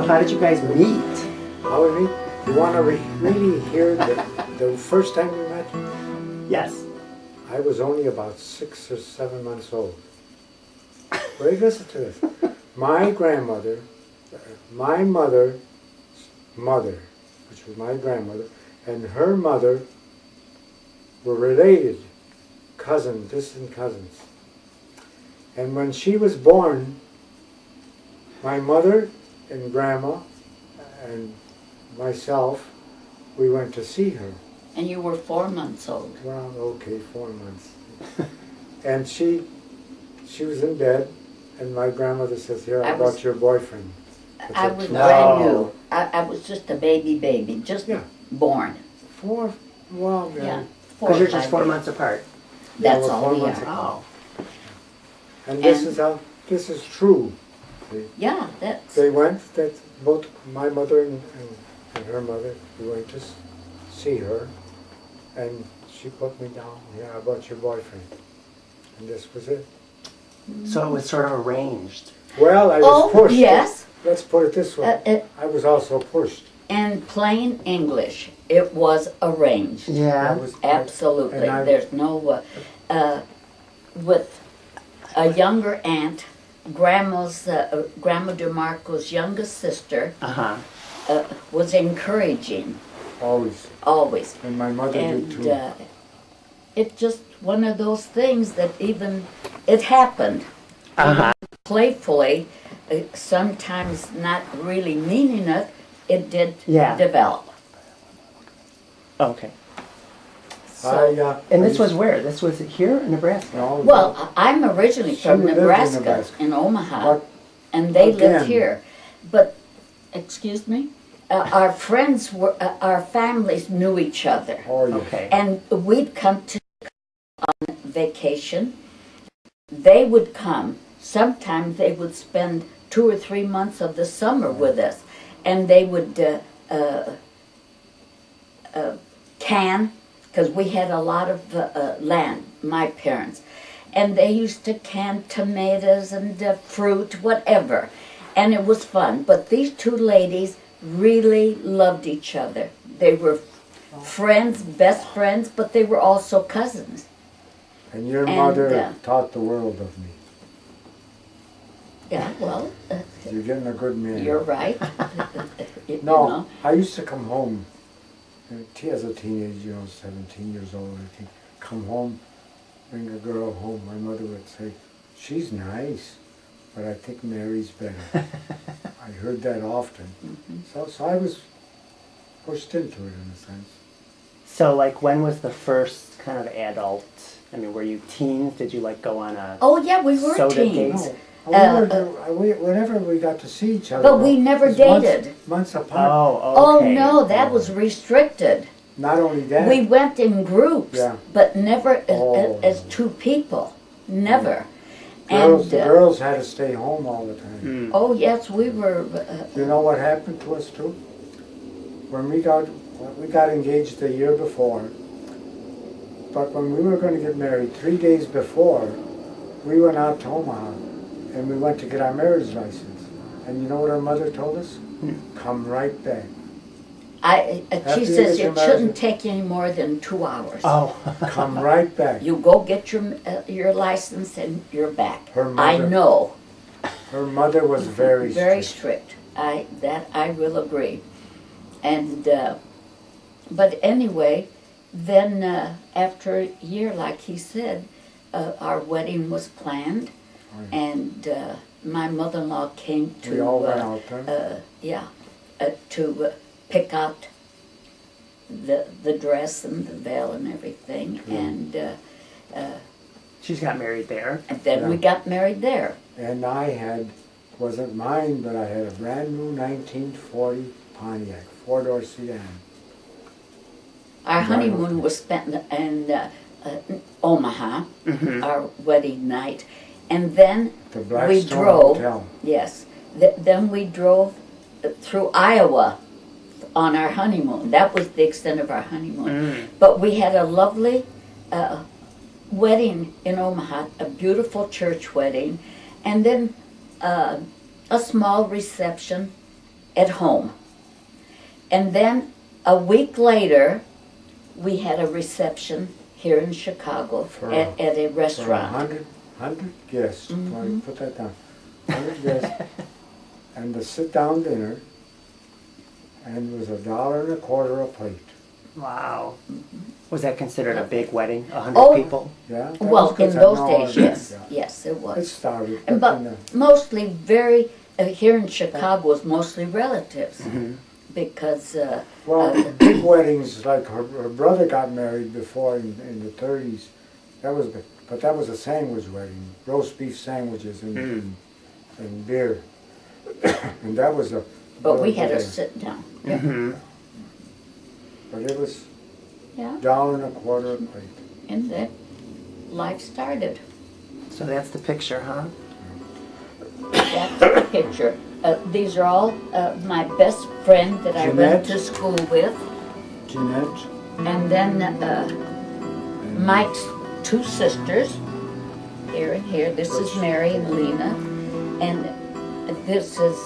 how did you guys meet? How we meet? You want to really hear the first time we met? Yes. I was only about 6 or 7 months old. Wait, listen to this. My grandmother, my mother's mother, which was my grandmother, and her mother were related, cousins, distant cousins. And when she was born, my mother and grandma and myself, we went to see her. And you were 4 months old. Well, okay, 4 months. And she was in bed, and my grandmother says, "Here, I brought your boyfriend." I was No. brand new. I was just a baby, just Yeah. born. 4, well, Yeah, 4 Because or you're just 5 4 years. months apart. That's we're all 4 we months are. apart. Oh. And this And- this is true. See? Yeah, that's, They went, that both my mother and her mother, we went to see her, and she put me down, "Yeah, I brought your boyfriend." And this was it. So it was sort of arranged. Well, I was oh, pushed. yes, Let's put it this way. I was also pushed. in plain English, it was arranged. Yeah. That was- Absolutely. and I- There's no, with a younger aunt, Grandma DeMarco's youngest sister, Uh-huh. was encouraging, Always. always. And my mother did And too. it's just one of those things that it happened Uh-huh. playfully, sometimes not really meaning it, it did Yeah. develop. Okay. So, And this was where? This was here in Nebraska? No, well, I'm originally She from lived in Nebraska, Nebraska. in Omaha, But and they again- lived here. But, excuse me, our friends were, our families knew each other. oh, yes. Okay. And we'd come to on vacation. They would come. Sometimes they would spend 2 or 3 months of the summer with us, and they would can, because we had a lot of land, my parents, and they used to can tomatoes and fruit, whatever, and it was fun. But these two ladies really loved each other. They were friends, best friends, but they were also cousins. And your And, mother taught the world of me. Yeah, well, You're getting a good man. you're right. You No, know. I used to come home as a teenager, 17 years old, I think. Come home, bring a girl home. My mother would say, "She's nice, but I think Mary's better." I heard that often. So I was pushed into it in a sense. So, like, when was the first kind of adult? I mean, were you teens? Did you, like, go on a... Oh yeah, we were Soda teens. dates? Whenever we got to see each other. But we never it was dated. Months apart. Oh okay. no, that was restricted. Not only that. We went in groups, Yeah. but never Oh. as two people. Never. the girls had to stay home all the time. Mm. Oh yes, we were. You know what happened to us too? When we got engaged the year before, but when we were going to get married 3 days before, we went out to Omaha and we went to get our marriage license. And you know what our mother told us? Come right back. She you says get your it shouldn't marriage- take any more than 2 hours. Oh. Come right back. You go get your license and you're back. Her I mother- know. Her mother was very strict. That I will agree. And but anyway, then after a year, like he said, our wedding was planned, and my mother-in-law came to We all went out there. to pick out the dress and the veil and everything, and She's got married there. then we Yeah. got married there. And I had, wasn't mine, but I had a brand new 1940 Pontiac, 4-door sedan. Our honeymoon was spent in Omaha, our wedding night, and then The we Blackstone drove. Hotel. Yes, then we drove through Iowa on our honeymoon. That was the extent of our honeymoon. But we had a lovely wedding in Omaha, a beautiful church wedding, and then a small reception at home. And then a week later, we had a reception here in Chicago For at a For restaurant. 100 guests, put that down, 100 guests, and the sit-down dinner, and it was $1.25 a plate. Wow. Was that considered a big wedding? 100 Oh. people? Yeah? that Well, was good. in those No, days, yes, yeah. yes, it It was. started, And but but mostly very, here in Chicago, was mostly relatives. Because, well, big weddings, like her brother got married before in the 30s. But that was a sandwich wedding, roast beef sandwiches and beer. And that was a. but we really had big a one. sit down. Mm-hmm. But it was Yeah, $1.25 a plate. and then life started. So that's the picture, huh? That's the picture. These are all my best friend that I went Jeanette. to school with. Jeanette, And then Mike's two sisters, here and here. This is Mary and Lena. And this is,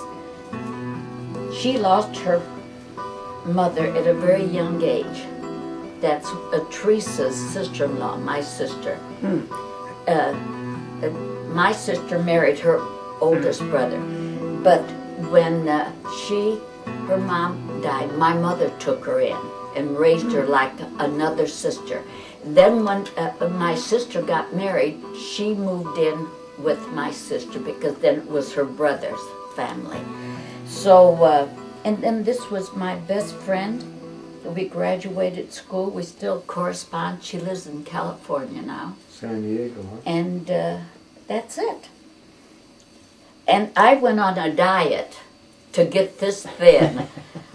she lost her mother at a very young age. That's Teresa's sister-in-law, my sister. My sister married her oldest brother. But when her mom died, my mother took her in and raised her like another sister. Then when my sister got married, she moved in with my sister because then it was her brother's family. So, and then this was my best friend. We graduated school. We still correspond. She lives in California now. San Diego, huh? And that's it. And I went on a diet to get this thin.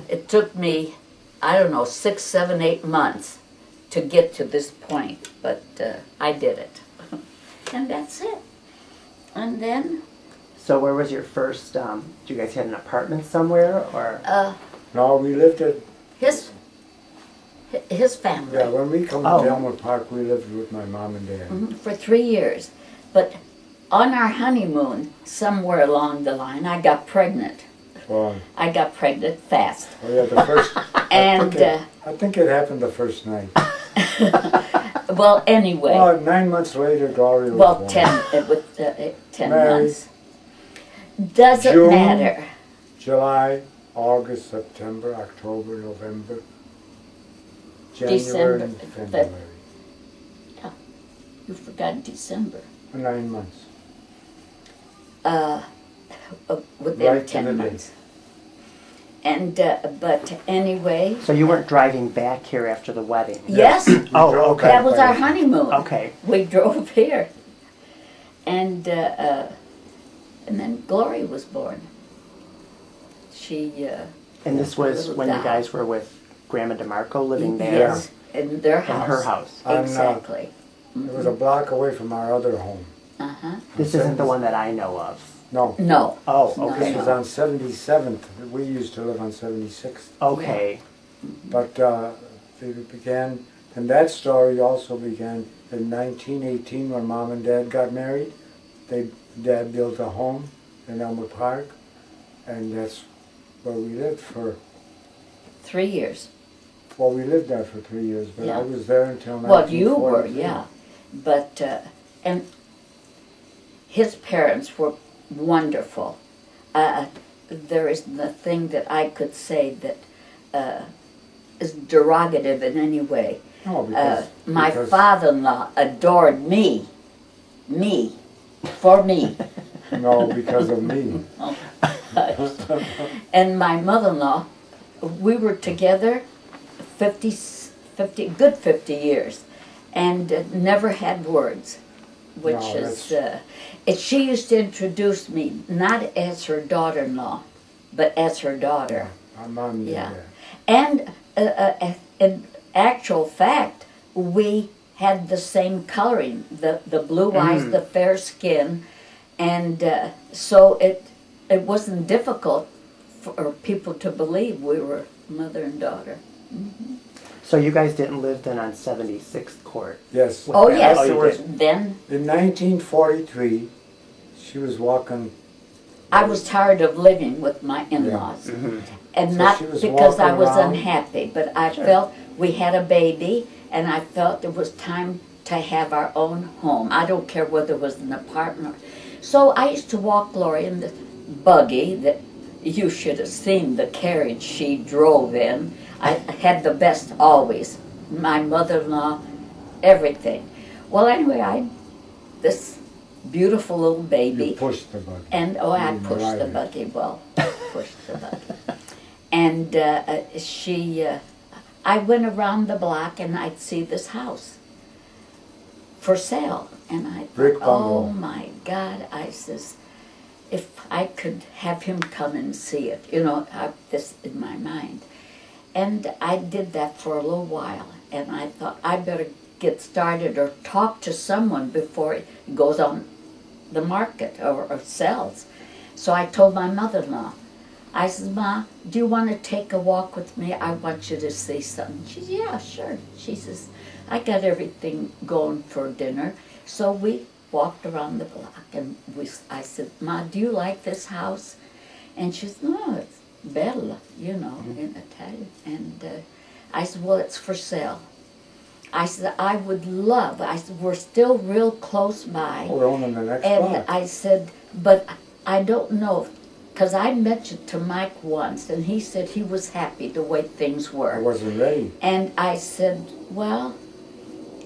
It took me, I don't know, 6, 7, 8 months to get to this point, but I did it. And that's it. And then, So where was your first, did you guys have an apartment somewhere, or? No, we lived at, his family. yeah, when we come Oh. to Elmwood Park, we lived with my mom and dad. For 3 years. But on our honeymoon, somewhere along the line, I got pregnant. Well, I got pregnant fast. oh yeah, the first, And, I think it happened the first night. well, anyway. Well, 9 months later, Gloria was Well, born. 10, with 10 Mary. months. Doesn't June. matter. July, August, September, October, November, December, January, and February. You forgot December. 9 months. Within Right to 10 the day. months. And, but anyway, So you weren't driving back here after the wedding? yes, Oh, drove okay. that was our honeymoon. Okay. We drove here. And then Gloria was born. She, And this was Little when you doll. guys were with Grandma DeMarco living there? yes, in their In house. her house? Exactly. It was a block away from our other home. Uh-huh. This isn't the one that I know of. No, No. Oh, No. okay. this was on 77th. We used to live on 76th. Okay. But it began, and that story also began in 1918 when Mom and Dad got married. Dad built a home in Elmwood Park, and that's where we lived for, 3 years. well, we lived there for 3 years, but Yeah. I was there until Well, you were, 1943. yeah. But, and his parents were wonderful. There isn't a thing that I could say that is derogative in any way. No, because, My because- father-in-law adored me, for me. No, because of me. And my mother-in-law, we were together good 50 years, and never had words, which No, is, she used to introduce me not as her daughter-in-law, but as her daughter. My mom did Yeah. that. And in actual fact, we had the same coloring, the blue eyes, the fair skin, and so it wasn't difficult for people to believe we were mother and daughter. So you guys didn't live then on 76th Court? Yes. Oh yes, Oh, you did. then In 1943, she was walking I was tired of living with my in-laws. And So not she was because I walking was around? unhappy, but I felt we had a baby and I felt it was time to have our own home. I don't care whether it was an apartment. So I used to walk Gloria in the buggy that you should have seen the carriage she drove in. I had the best always. My mother-in-law, everything. Well, anyway, this beautiful little You baby. pushed the button. And I You pushed the drive it. buggy. Well, pushed the buggy. And I went around the block and I'd see this house for sale, and I thought, Brick oh bungalow. my God! I says, if I could have him come and see it, you know, this in my mind. And I did that for a little while, and I thought I better get started or talk to someone before it goes on the market or sells. So I told my mother-in-law, I said, Ma, do you want to take a walk with me? I want you to see something. She said, yeah, sure. She says, I got everything going for dinner. So we walked around the block, and I said, Ma, do you like this house? And she said, no, it's bella, you know, in Italian. And I said, well, it's for sale. I said, I would love, I said, we're still real close by. We're on the next And block. I said, but I don't know, because I mentioned to Mike once, and he said he was happy the way things I were. wasn't ready. And I said, well,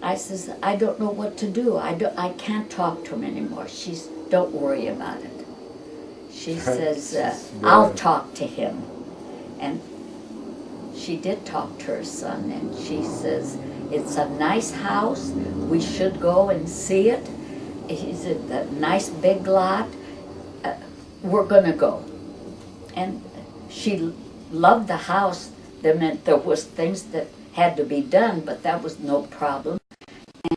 I says, I don't know what to do. I can't talk to him anymore. She's, don't worry about it. She says, I'll talk to him. And she did talk to her son, and she says, it's a nice house. We should go and see it. He said, a nice big lot. We're gonna go. And she loved the house. That meant there was things that had to be done, but that was no problem.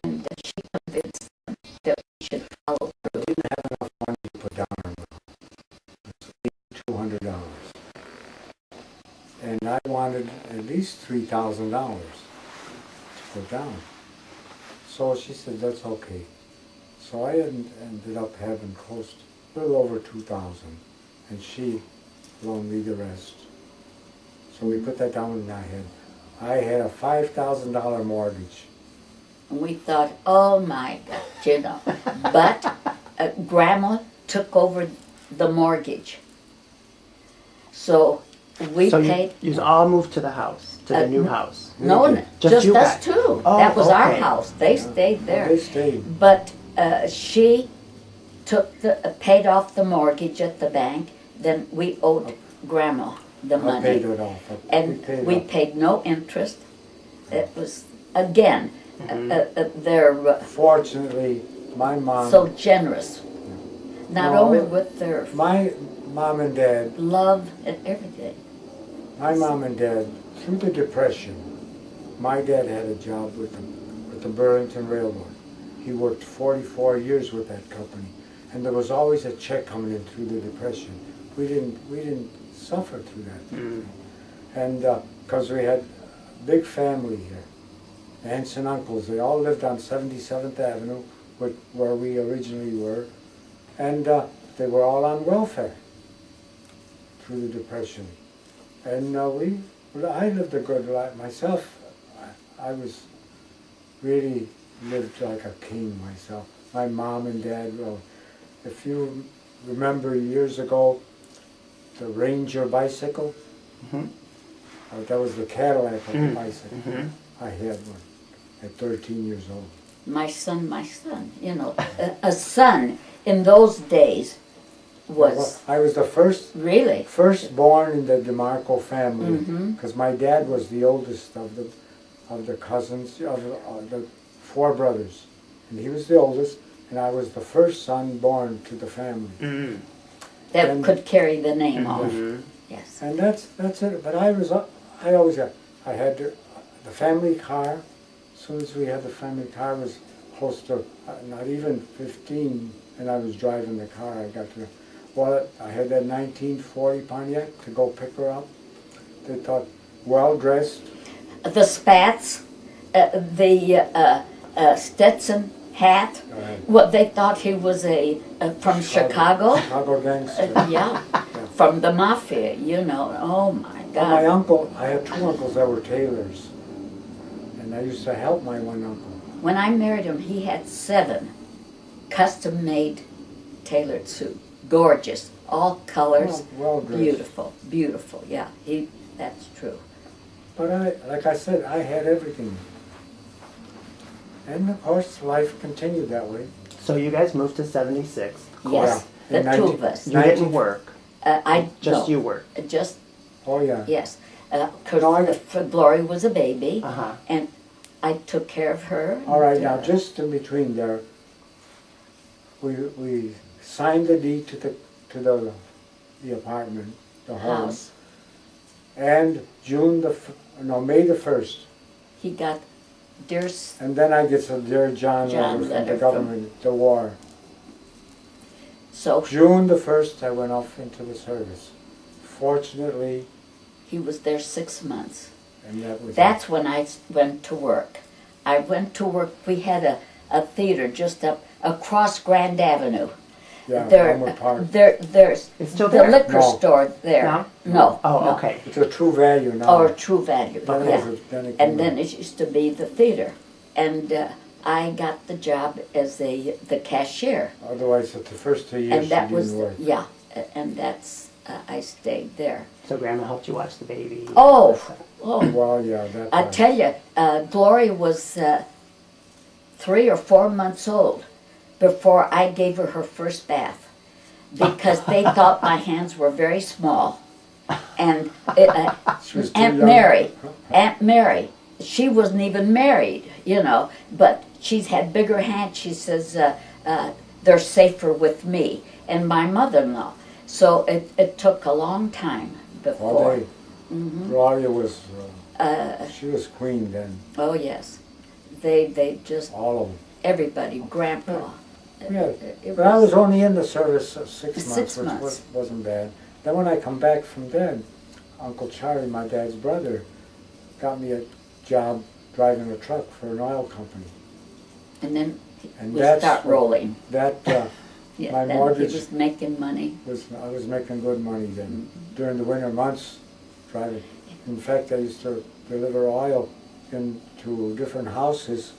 And she convinced them that we should follow through. Didn't have enough money to put down on it. $200. And I wanted at least $3,000 to put down. So she said, that's okay. So I ended up having close to a little over 2,000, and she loaned me the rest. So we put that down, and I had a $5,000 mortgage. And we thought, oh my God, you know. But Grandma took over the mortgage. So we So paid. you all moved to the house, to the new no. house. No, Okay. just you us guys. two. Oh, That was our okay. house. They stayed there. They stayed. But she took paid off the mortgage at the bank. Then we owed Grandma the I money, paid it off. and we off. paid no interest. It was again, they're Fortunately, my mom, so generous. Not No. only with their my mom and dad, love and everything. my mom and dad, through the Depression, my dad had a job with the Burlington Railroad. He worked 44 years with that company, and there was always a check coming in through the Depression. We didn't suffer through that, and because we had a big family here, aunts and uncles, they all lived on 77th Avenue, where we originally were, and they were all on welfare through the Depression. And I lived a good life myself. I was really lived like a king myself. My mom and dad, well, if you remember years ago, the Ranger bicycle, that was the Cadillac of the bicycle. I had one at 13 years old. My son, you know, a son in those days was I was the really. first born in the DeMarco family, Mhm. because my dad was the oldest of the cousins, of the four brothers, and he was the oldest, and I was the first son born to the family. That And- could carry the name off. Yes. And that's it. But I always had the family car. As soon as we had the family car, was close to not even 15, and I was driving the car. I had that 1940 Pontiac to go pick her up. They thought, well dressed. The Spats, the Stetson hat. Well, they thought he was from Chicago. Chicago gangster. Yeah, from the mafia, you know. Oh my Well, my God. uncle, I had two uncles that were tailors. And I used to help my one uncle. When I married him, he had 7 custom-made tailored suits. Gorgeous, all colors, Well dressed. beautiful, beautiful. Yeah, that's true. But like I said, I had everything. And of course, life continued that way. So you guys moved to 76. Yes, Yeah. the In two 19 of us. You didn't work. Just No, you worked. Just Oh, yeah. yes. No, Glory was a baby, Uh-huh. and I took care of her. All right, and, now just in between there, we signed the deed to the apartment, the home. house. And May the 1st. He got dear And then I get some Dear John John letter from letter the government, the war. so June the 1st, I went off into the service. Fortunately, he was there 6 months. and that was That's when I went to work. I went to work. We had a theater just up across Grand Avenue. yeah, There, Elmwood Park. there's It's still the there? liquor No. store there. No? No. Oh, no. okay. It's a True Value now. Or True Value. Then it Yeah. was then it And came then out. it used to be the theater. And I got the job as the cashier. Otherwise, at the first 2 years, And she that didn't was, work. yeah, and that's, I stayed there. So Grandma helped you watch the baby. Oh, oh, Well, yeah, that. I tell you, Glory was 3 or 4 months old before I gave her her first bath because they thought my hands were very small. And She was too Aunt young. Mary, she wasn't even married, you know, but she's had bigger hands. She says they're safer with me and my mother-in-law. So it took a long time before. Well, Gloria was, she was queen then, Oh yes, they just all of them. everybody, Grandpa. Yeah, It but I was only in the service 6 months, 6 which months. wasn't bad. Then when I come back from there, Uncle Charlie, my dad's brother, got me a job driving a truck for an oil company. And then And we that's start what- rolling. That Yeah, my then mortgage- he was making money. I was making good money then. During the winter months, driving. In fact, I used to deliver oil into different houses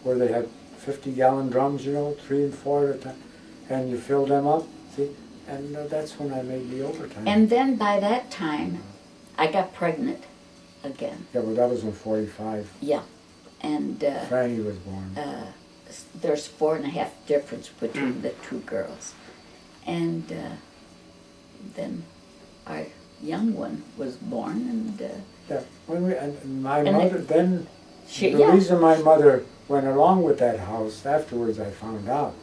where they had 50-gallon drums, you know, 3 and 4 at a time, and you fill them up, see? And that's when I made the overtime. And then by that time, I got pregnant again. Yeah, but that was in 45. Yeah, and Franny was born. there's 4.5 difference between the 2 girls. And then our young one was born, and Yeah, and my And mother, then, she, the yeah, reason my mother went along with that house, afterwards I found out,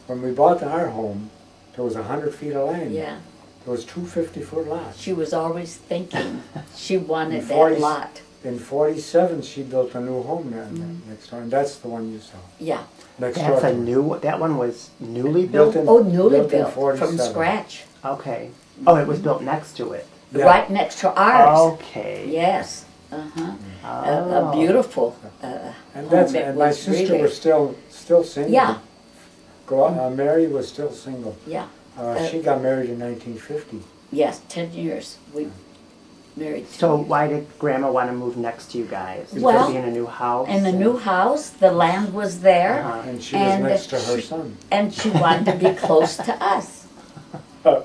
when we bought our home, there was 100 feet of land. yeah. There was 2 50-foot lots. She was always thinking she wanted In that 40s lot. In 47, she built a new home there, next door, and that's the one you saw. Yeah. Next That's door a to- new, that one was newly Built built? in- Oh, newly built in built, from 47. scratch. Okay. Oh, it was built next to it. Yeah. Right next to ours. Okay. Yes. Uh-huh. Oh. A beautiful And that's, home. It and my was sister really- was still single. Yeah. Mary was still single. Yeah. She got married in 1950. Yes, 10 years. We married 10 So years. why did Grandma want to move next to you guys? Well, to be in a new house? In the new house, the land was there, Uh-huh. And she was And next to her she- son. and she wanted to be close to us.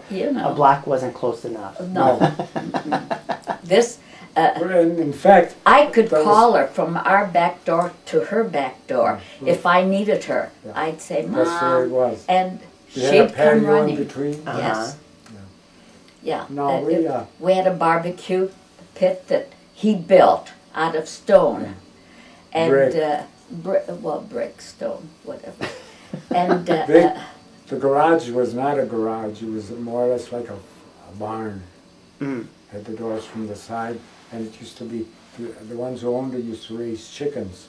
You A know. block wasn't close enough. No. This, And in fact, I could That was- call her from our back door to her back door if I needed her. Yeah. I'd say, that's the way it Mom, was. and She had a she'd come patio in running. between. Uh-huh. Yes. Yeah. No, we had a barbecue pit that he built out of stone. And Brick. brick, stone, whatever. And Big. The garage was not a garage, it was more or less like a barn. Mm. Had the doors from the side, and it used to be, the ones who owned it used to raise chickens.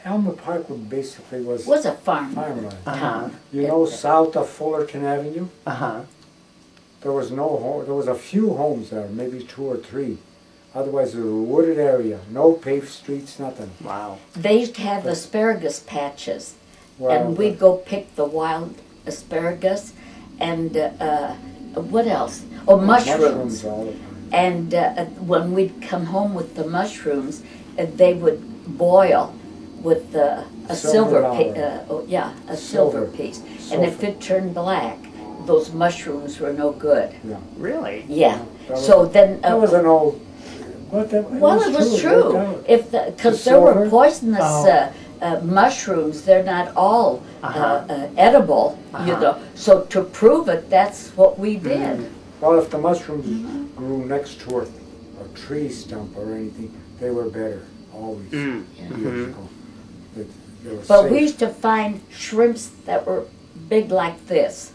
Elmwood Park basically was was a farm farmland. Uh-huh. town. You know, south of Fullerton Avenue, Uh-huh. there was no home, there was a few homes there, maybe 2 or 3. Otherwise, it was a wooded area. No paved streets, nothing. Wow. They used to have asparagus patches, Well, and we'd go pick the wild asparagus, and what else? Oh, mushrooms. all the time. And when we'd come home with the mushrooms, they would boil with a silver, a silver piece. And if it turned black, those mushrooms were no good. Yeah. Really? Yeah. That was- So then, That was an old. But that, well, it was worked true. out. If because The there were silver? poisonous Oh. mushrooms, they're not all Uh-huh. edible, you Uh-huh. know. So to prove it, that's what we did. Well, if the mushrooms grew next to a tree stump or anything, they were better, always, Mm. years ago. They were But safe. we used to find shrimps that were big like this,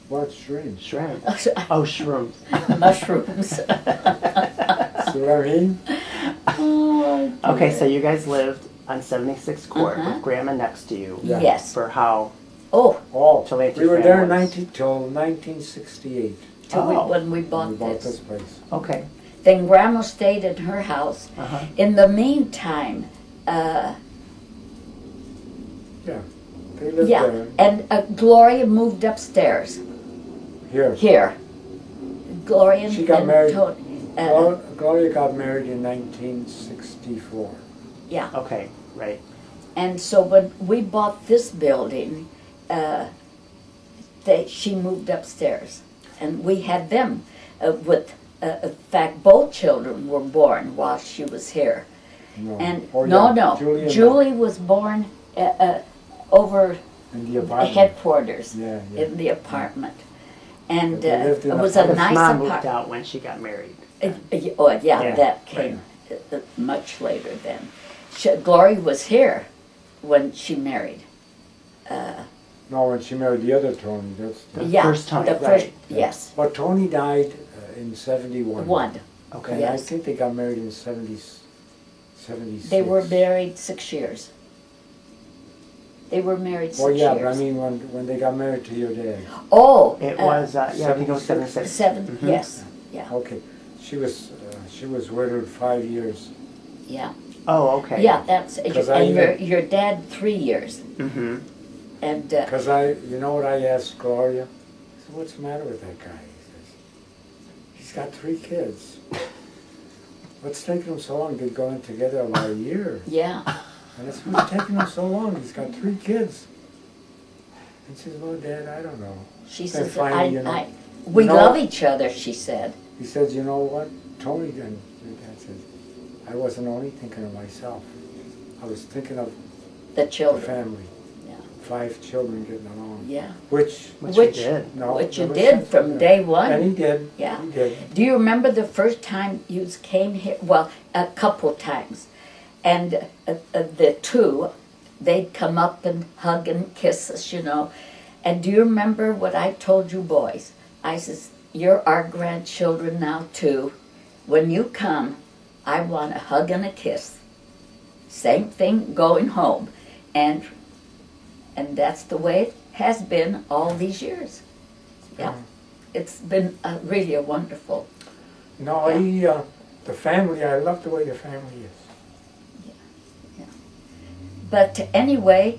What's strange? Shrimp. Oh, shrooms. mushrooms. See what I mean? Okay, so you guys lived on 76th Court Uh-huh. with Grandma next to you Yeah. Yes. for how? Oh, Oh, Till after we were your there family till 1968. when we when we bought bought this. this place. Okay. Then Grandma stayed in her house. Uh-huh. In the meantime, They lived yeah, there. and Gloria moved upstairs Here. here. Gloria She got and married. Tony. Gloria got married in 1964. Yeah, Okay, right. and so when we bought this building, she moved upstairs, and we had them with. In fact, both children were born while she was here. No. And Oh, yeah. Julie was born over in the apartment. headquarters Yeah, yeah. in the apartment, and They lived in it a was a His nice mom moved apartment. out when she got married. Oh yeah, Yeah, that came much later. Then Gloria was here when she married. No, when she married the other Tony. The Yeah, first time, the right. first, yes, But Tony died in 71. one. Okay. And Yes. I think they got married in 76. They were married 6 years. They were married 6 Well, yeah, years. but I mean when they got married to your dad. Oh, It was, yeah, I think it was 76. 7. Mhm. Yes, yeah, Okay, she was widowed 5 years. yeah, Oh, okay. yeah. That's 'Cause I and even- your dad 3 years, Mm-hmm. and Because you know what I asked Gloria? I said, what's the matter with that guy? He says, he's got 3 kids. What's taking him so long? They've gone together about a year. yeah. And I said, what's taking him so long? He's got 3 kids. And she says, well, Dad, I don't know. She And says, finally, you know, we no. love each other, she said. He says, you know what? Tony and your dad says, I wasn't only thinking of myself. I was thinking of The the children. family. Yeah. 5 children getting along. Yeah. Which, Which, Which- you did. no. Which you never did said from that. day And one. he did. Yeah. He did. Do you remember the first time you came here? Well, a couple times. And the two, they'd come up and hug and kiss us, you know. And do you remember what I told you boys? I says, you're our grandchildren now too. When you come, I want a hug and a kiss. Same thing going home. And that's the way it has been all these years. Yeah. It's been really a wonderful. No, Yeah. the family, I love the way the family is. But anyway,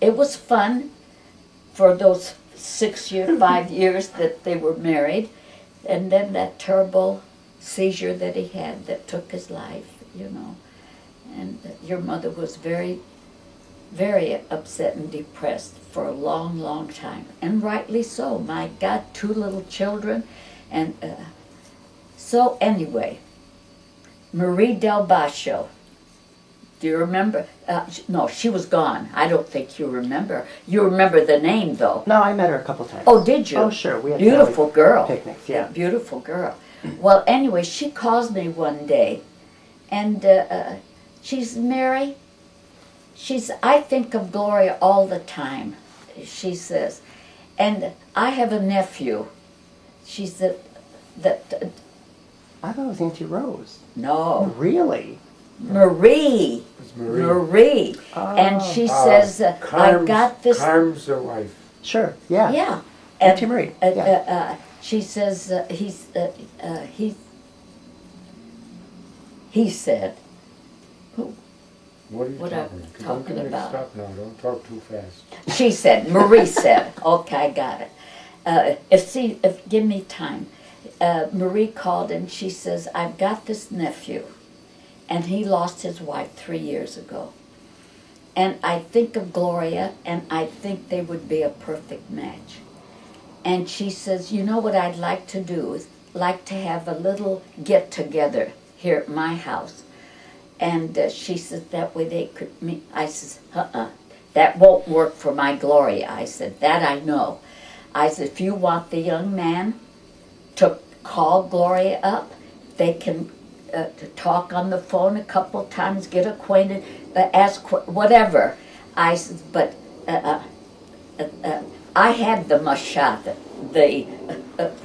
it was fun for those 5 years that they were married, and then that terrible seizure that he had that took his life, you know. And your mother was very, very upset and depressed for a long, long time, and rightly so. My God, 2 little children, and so anyway. Marie Del Bascio. Do you remember? No, she was gone. I don't think you remember. You remember the name, though. No, I met her a couple times. Oh, did you? Oh, sure. We had Beautiful family girl. picnics, yeah. Beautiful girl. Well, anyway, she calls me one day, and she's Mary. I think of Gloria all the time, she says. And I have a nephew. She said that, I thought it was Auntie Rose. no, Really? Marie. It's Marie. Marie. And she says, I got this. Carm's their wife. Sure, yeah. Yeah. Auntie Marie, she says, he said, What are you What talking I'm about? talking Don't get mixed about. up now. Don't talk too fast. she said, Marie said, okay, I got it. If give me time. Marie called and she says, I've got this nephew, and he lost his wife 3 years ago. And I think of Gloria, and I think they would be a perfect match. And she says, you know what I'd like to do is like to have a little get together here at my house. And she says that way they could meet. I says, that won't work for my Gloria. I said, that I know. I said, if you want the young man to call Gloria up, they can to talk on the phone a couple times, get acquainted, ask whatever. I said, but I had the mashata,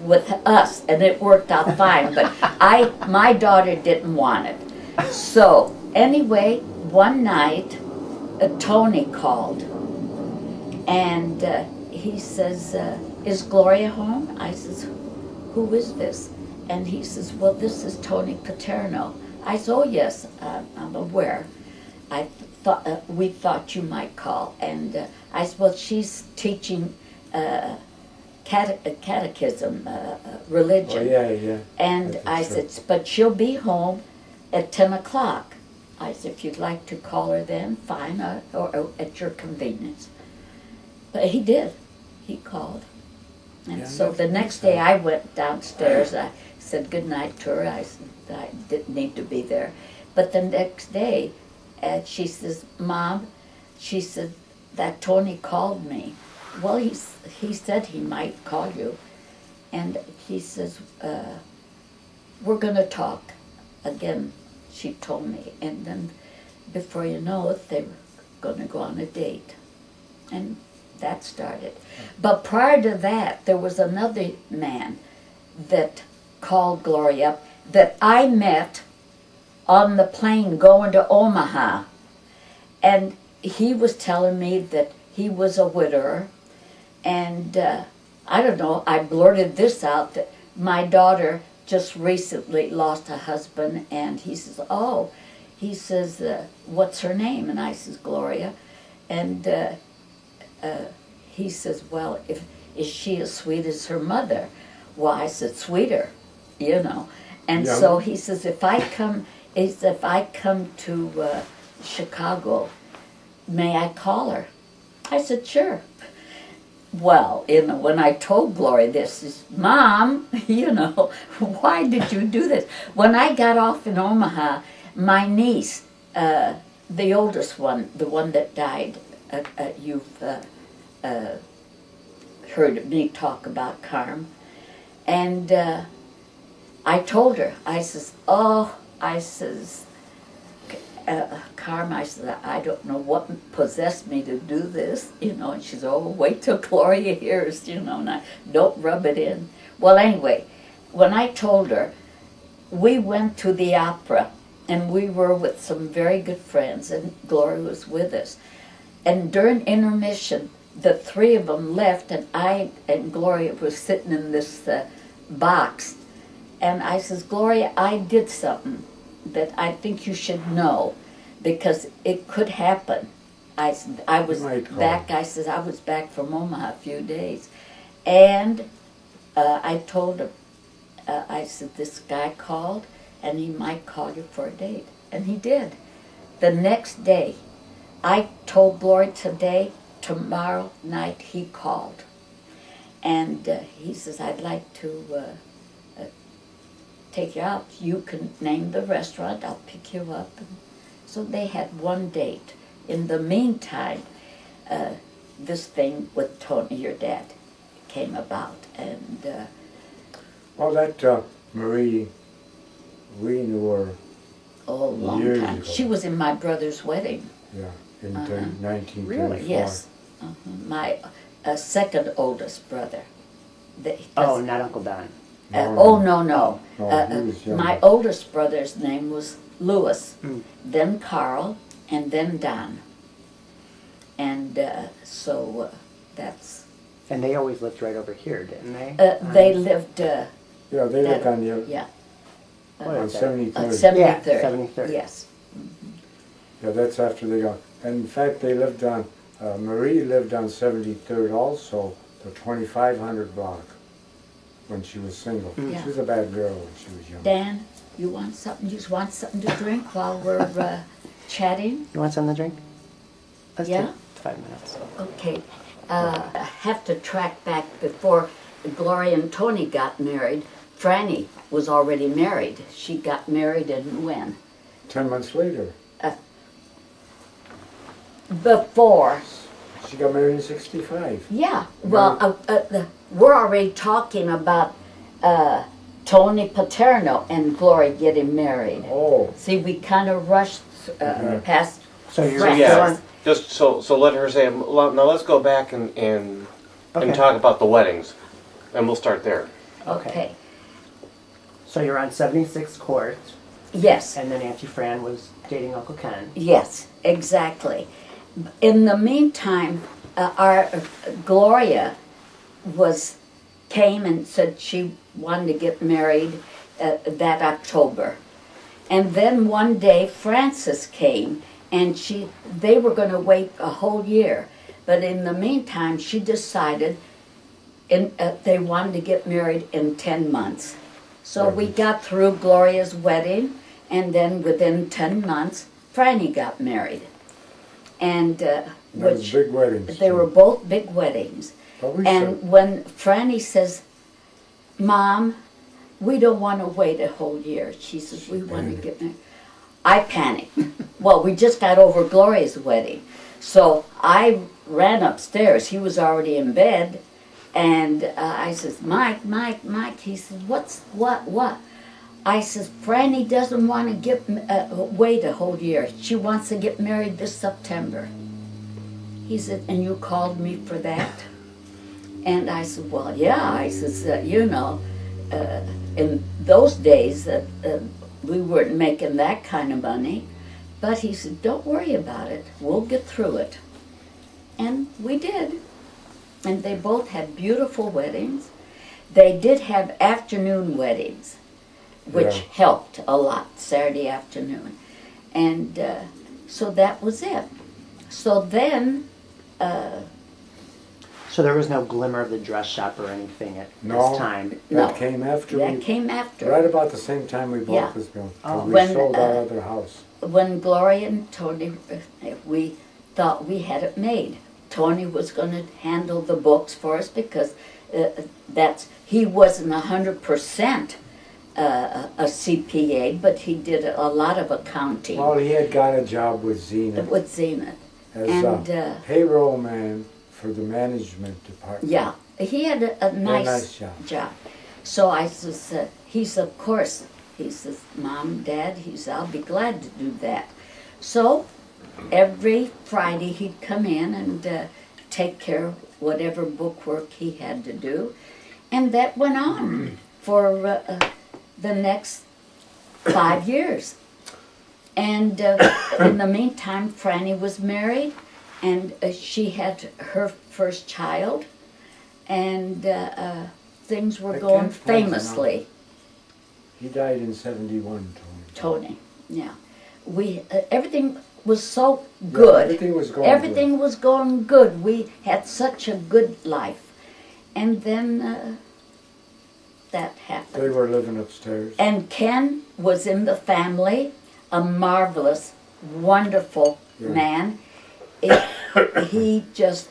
with us, and it worked out fine. But my daughter didn't want it. So anyway, one night, Tony called, and he says, "Is Gloria home?" I says, "Who is this?" And he says, "Well, this is Tony Paterno." I said, "Oh yes, I'm aware. We thought you might call." And I said, "Well, she's teaching catechism, religion." Oh, yeah. And I said, "But she'll be home at 10 o'clock. I said, "If you'd like to call her then, fine, or at your convenience." But he did. He called. And Yeah, so the that's next nice. day I went downstairs. I said goodnight to her. I said I didn't need to be there. But the next day, she says, "Mom," she said, "that Tony called me." Well, he said he might call you. And he says, "We're going to talk." Again, she told me. And then before you know it, they were going to go on a date. And that started. But prior to that, there was another man that called Gloria up that I met on the plane going to Omaha. And he was telling me that he was a widower. And I don't know, I blurted this out, that my daughter just recently lost a husband. And he says, "Oh," he says, "what's her name?" And I says, "Gloria." And he says, "Well, is she as sweet as her mother?" Well, I said, "Sweeter, you know." And Yeah. so he says, if I come to Chicago, may I call her? I said, "Sure." Well, when I told Gloria this, is, "Mom, why did you do this?" When I got off in Omaha, my niece, the oldest one, the one that died, you've heard me talk about Carm, and I told her, I says, "Carm," I said, "I don't know what possessed me to do this," and she said, "Oh, wait till Gloria hears, and I don't rub it in." Well, anyway, when I told her, we went to the opera, and we were with some very good friends, and Gloria was with us. And during intermission, the three of them left, and I and Gloria were sitting in this box. And I says, "Gloria, I did something that I think you should know, because it could happen." I was Right, Carl. back. I says I was back from Omaha a few days, and I told her, I said, "This guy called, and he might call you for a date," and he did. The next day, I told Gloria tomorrow night he called, and he says, "I'd like to take you out. You can name the restaurant. I'll pick you up." And so they had one date. In the meantime, this thing with Tony, your dad, came about, and Well, that Marie, we knew her, long Years time. ago. She was in my brother's wedding. in Uh-huh. 1934. Really? Yes, my second oldest brother. Oh, not Uncle Don. No. No, he was younger. My oldest brother's name was Louis, Mm. then Carl, and then Don. And so that's And they always lived right over here, didn't they? They lived, Yeah, they lived on the, yeah, What on is that? 73rd. 73rd. Yeah, 73rd. Yes. Yeah, that's after they got, and in fact, they lived on, Marie lived on 73rd also, the 2500 block, when she was single. Yeah. She was a bad girl when she was young. Dan, you want something? You just want something to drink while we're chatting? You want something to drink? Let's Yeah? take 5 minutes. Okay. I have to track back before Gloria and Tony got married. Franny was already married. She got married in when? 10 months later, Before. she got married in 65. Yeah. Well, we're already talking about Tony Paterno and Gloria getting married. Oh, See, we kind of rushed past. So you're Right. still Yeah, on? just so let her say. Now let's go back and Okay. talk about the weddings, and we'll start there. Okay. So you're on 76th Court, Yes. and then Auntie Fran was dating Uncle Ken. Yes, exactly. In the meantime, our Gloria came and said she wanted to get married that October, and then one day Frances came, and they were going to wait a whole year, but in the meantime she decided they wanted to get married in 10 months. So we got through Gloria's wedding, and then within 10 months, Franny got married. And that was which big weddings. they were both big weddings. But we And when Franny says, "Mom, we don't want to wait a whole year," she says, "We want to get married." I panicked. Well, we just got over Gloria's wedding. So I ran upstairs. He was already in bed. And I says, Mike. He says, what? I says, Franny doesn't want to wait a whole year. She wants to get married this September. He said, and you called me for that? And I said, well, yeah. I says, in those days, we weren't making that kind of money. But he said, don't worry about it. We'll get through it. And we did. And they both had beautiful weddings. They did have afternoon weddings, which Yeah. helped a lot, Saturday afternoon. And so that was it. So then, So there was no glimmer of the dress shop or anything at No. this time. that no. came after that we, came after. right about the same time we bought Yeah. this building. Oh. We When, sold our other house. When Gloria and Tony, we thought we had it made. Tony was going to handle the books for us because he wasn't 100% a CPA, but he did a lot of accounting Well, he had got a job with Zenith with Zenith. as and, a payroll man for the management department. Yeah, he had a nice, nice job. So I says, he said, of course. He says, Mom, Dad, he said, I'll be glad to do that. So every Friday he'd come in and take care of whatever bookwork he had to do. And that went on for the next 5 years. And in the meantime, Franny was married, and she had her first child, and things were I going can't find famously. He died in 71, Tony, yeah. Everything was so good. everything was going Everything was going good. We had such a good life. And then that happened. They were living upstairs. And Ken was in the family, a marvelous, wonderful Yeah. man. He just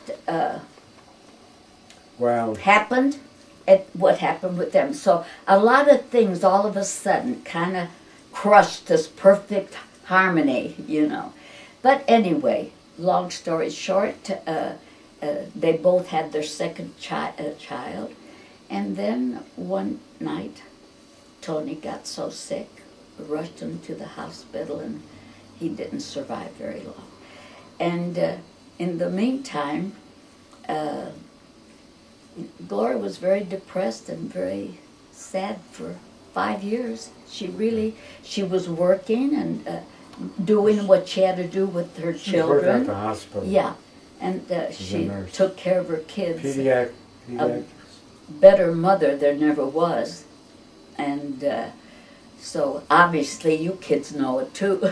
Well, happened at what happened with them. So a lot of things all of a sudden kind of crushed this perfect harmony, But anyway, long story short, they both had their second child. And then one night, Tony got so sick, rushed him to the hospital, and he didn't survive very long. And in the meantime, Gloria was very depressed and very sad for 5 years. She was working and doing what she had to do with her she worked at children. the hospital. Yeah, and She's a she nurse. took care of her kids. He a had, better mother there never was. And so obviously you kids know it too.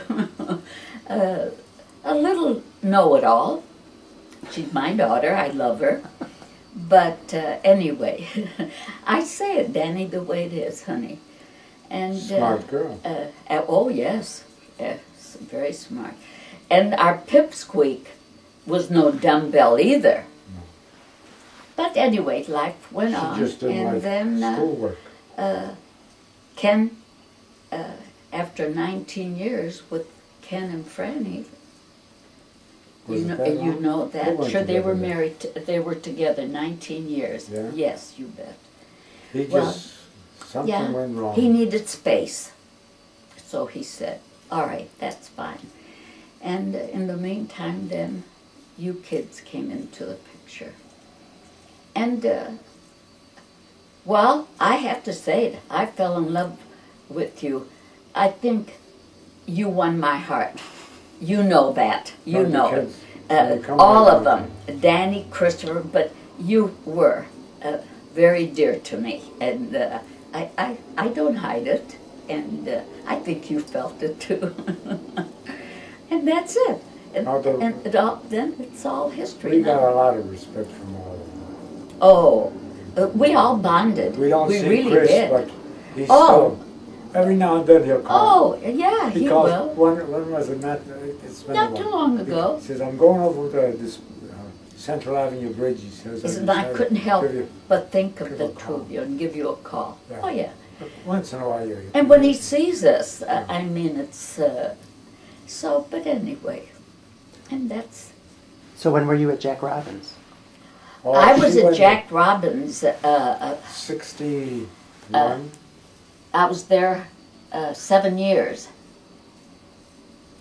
A little know-it-all. She's my daughter, I love her. But anyway, I say it, Danny, the way it is, honey. And smart girl. oh yes, yes, very smart. And our pipsqueak was no dumbbell either. No. But anyway, life went She on, just didn't and like then schoolwork. Ken, after 19 years with Ken and Franny, Was you it know, that you long? know They that. weren't Sure, they were together then. married. They were together 19 years. Yeah? Yes, you bet. He well, just, something Yeah, went wrong. he needed space, so he said, "All right, that's fine." And in the meantime, then you kids came into the picture, and well, I have to say it. I fell in love with you. I think you won my heart. You know that. You Not the know it. kids. They come All right of them. Danny, Christopher, but you were very dear to me. And I don't hide it. And I think you felt it too. And that's it. And, Although- and then it's all history We now. got a lot of respect from all of them. Oh, we all bonded. We don't see really Chris, did. but he's Oh. still, every now and then he'll call. Oh, yeah, he Because will. when was it? It's been a Not while. too long ago. He says, I'm going over to this Central Avenue Bridge. He says, He said, decided I to couldn't help give you-" but think of give the a two call. of you and give you a call. Yeah. Oh, yeah. Once in a while, you. And when he sees us, I mean, it's, so, but anyway. And that's, So when were you at Jack Robbins? Oh, I was she at went Jack Robbins, 61. I was there 7 years.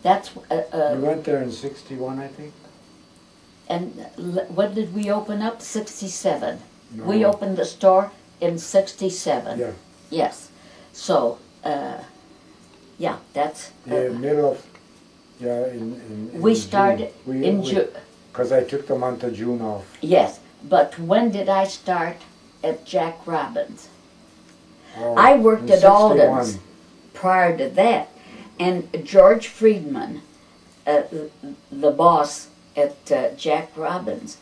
That's, You went there in 61, I think? and when did we open up? 67. No. We opened the store in 67. Yeah. Yes. So, yeah, that's. Yeah, middle of, yeah, in we June. started in June. Because I took the month of June off. Yes, but when did I start at Jack Robbins? Oh, I worked in at 61. Alden's prior to that, and George Friedman, the boss at Jack Robbins,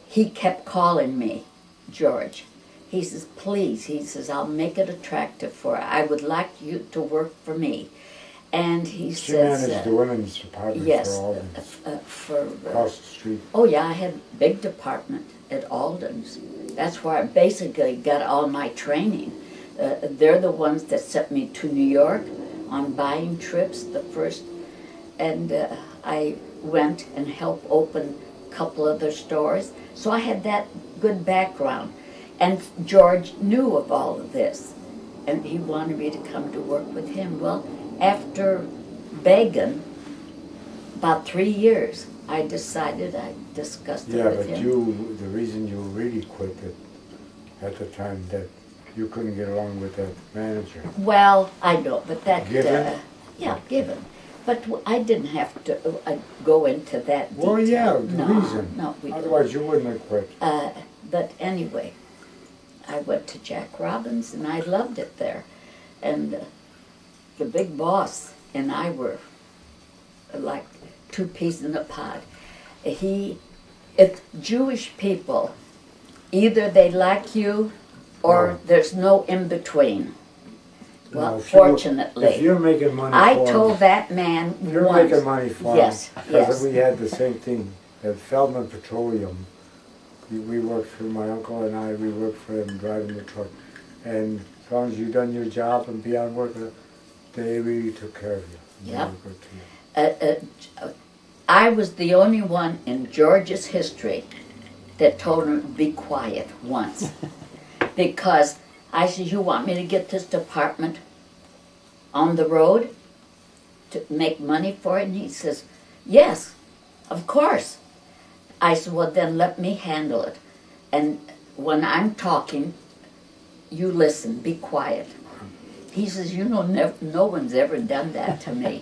he kept calling me, George. He says, please, he says, I'll make it attractive for her. I would like you to work for me. And he She says, managed the women's department yes, for Alden, across the street. oh yeah, I had a big department at Alden's. That's where I basically got all my training. They're the ones that sent me to New York on buying trips, the first, and I went and helped open a couple other stores. So I had that good background. And George knew of all of this, and he wanted me to come to work with him. Well, after begging, about 3 years, I decided, I discussed it Yeah, with but him. the reason you really quit it at the time that you couldn't get along with that manager. Well, I know, but that, Given? yeah, given. But I didn't have to go into that detail. Well, yeah, the no, reason. No, we don't. Otherwise, you wouldn't have quit. But anyway, I went to Jack Robbins and I loved it there. And the big boss and I were like two peas in a pod. It's Jewish people, either they like you or No. there's no in between. Well, No, if fortunately, you're making money I for told him, that man you're once. making money for Yes, him. Because yes. we had the same thing at Feldman Petroleum. We worked for my uncle and I. We worked for him driving the truck, and as long as you done your job and be on work, they really took care of you. They Yeah. were good to you. I was the only one in Georgia's history that told him to be quiet once. Because I said, you want me to get this department on the road to make money for it? And he says, yes, of course. I said, well, then let me handle it. And when I'm talking, you listen, be quiet. He says, you know, no one's ever done that to me.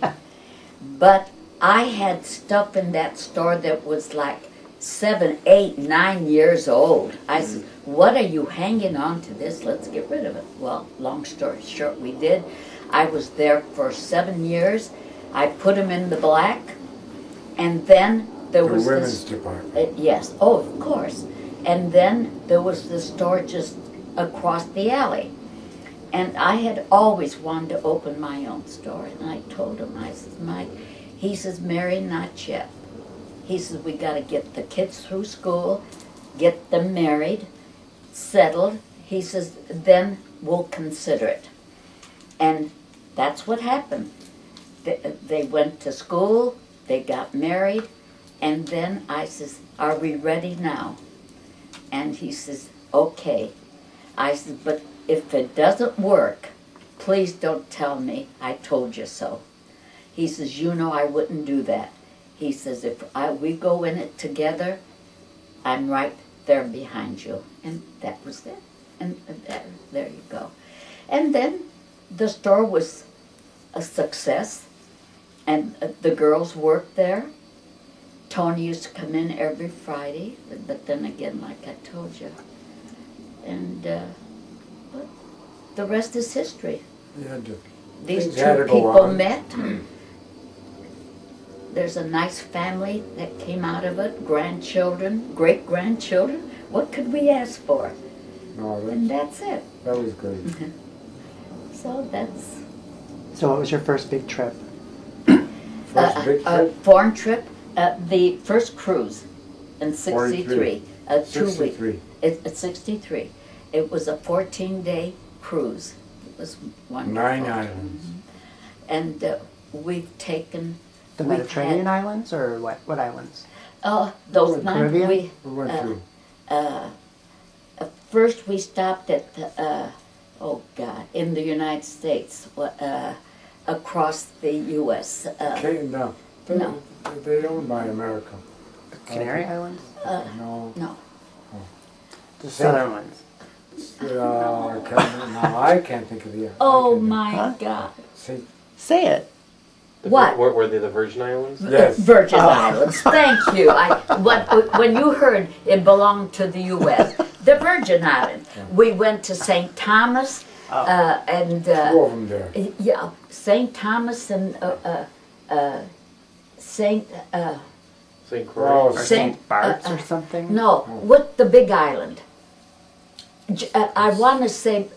But I had stuff in that store that was like 7, 8, 9 years old. I said, what are you hanging on to this? Let's get rid of it. Well, long story short, we did. I was there for 7 years. I put him in the black, and then there The was women's this. department. Yes, oh, of course. And then there was the store just across the alley. And I had always wanted to open my own store. And I told him, I said, Mike, he says, Mary, not yet. He says, we got to get the kids through school, get them married, settled. He says, then we'll consider it. And that's what happened. They went to school, they got married, and then I says, are we ready now? And he says, okay. I said, but if it doesn't work, please don't tell me I told you so. He says, you know I wouldn't do that. He says, if we go in it together, I'm right there behind you. And that was it. And there you go. And then the store was a success. And the girls worked there. Tony used to come in every Friday, but then again, like I told you. And but the rest is history. Yeah, These things had two to go people on. met. There's a nice family that came out of it, grandchildren, great-grandchildren. What could we ask for? No, And that's it. that was good. So that's So what was your first big trip? First big a trip, foreign trip. The first cruise in 63. 2 weeks. 63. It's 63. It was a 14-day cruise. It was wonderful. 9 islands. And we've taken... The we've Mediterranean had- islands or what? What islands? Those Oh, 9... Caribbean? We, We went through. first we stopped at, in the United States, across the U.S. No. No. They owned by America. Canary Islands? No. No. The southern ones. I can't think of the. Oh I can't my Huh? God. think- Say it. What? Were they the Virgin Islands? Yes. Virgin Oh. Islands. Thank you. When you heard it belonged to the U.S., the Virgin Islands. We went to St. Thomas and Two of them there. yeah, St. Thomas and St. St. Oh, Croix. Or Saint- St. Bart's or something? No, what the big island? I want to say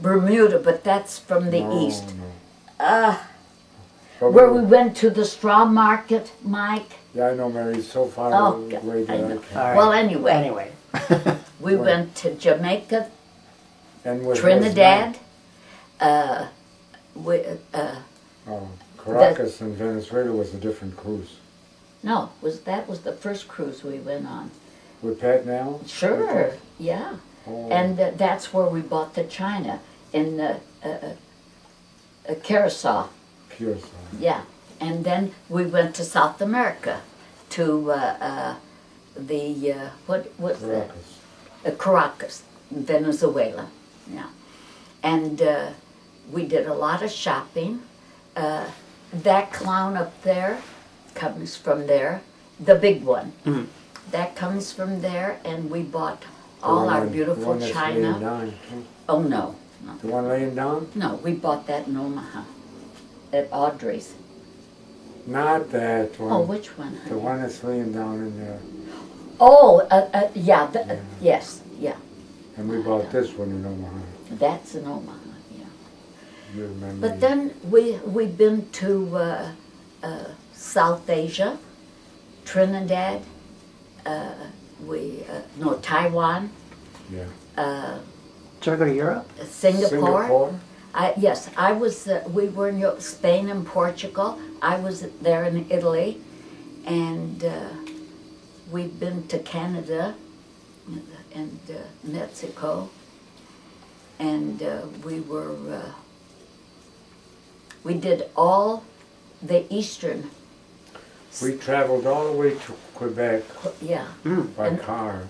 Bermuda, but that's from the No, east. no. But Where we went to the straw market, Mike. Yeah, I know, Mary. So far Oh, away God, that I I know. can't. All right. Well, anyway, Anyway. we Where? went to Jamaica, And was Trinidad. Caracas and Venezuela was a different cruise. No, that was the first cruise we went on. With Pat now? Sure, yeah. Oh, And that's where we bought the china in Curacao. pure side. Yeah, and then we went to South America, to what was that? Caracas. Caracas, Venezuela. Yeah, and we did a lot of shopping. That clown up there comes from there, the big one. Mhm. That comes from there, and we bought The all one our on- beautiful the one that's laying china. down. Oh no, no, The one laying down? no, we bought that in Omaha, at Audrey's. Not that one. Oh, which one? The honey? one that's laying down in there. Oh, yeah, Yeah. yes, yeah. And we bought this one in Omaha. That's in Omaha, yeah. You remember? But then we've been to South Asia, Trinidad, Taiwan, Yeah. Did you ever go to Europe? Singapore. Yes, I was. We were in Spain and Portugal. I was there in Italy, and we've been to Canada and Mexico, and we did all the eastern. We traveled all the way to Quebec Yeah, by And- car,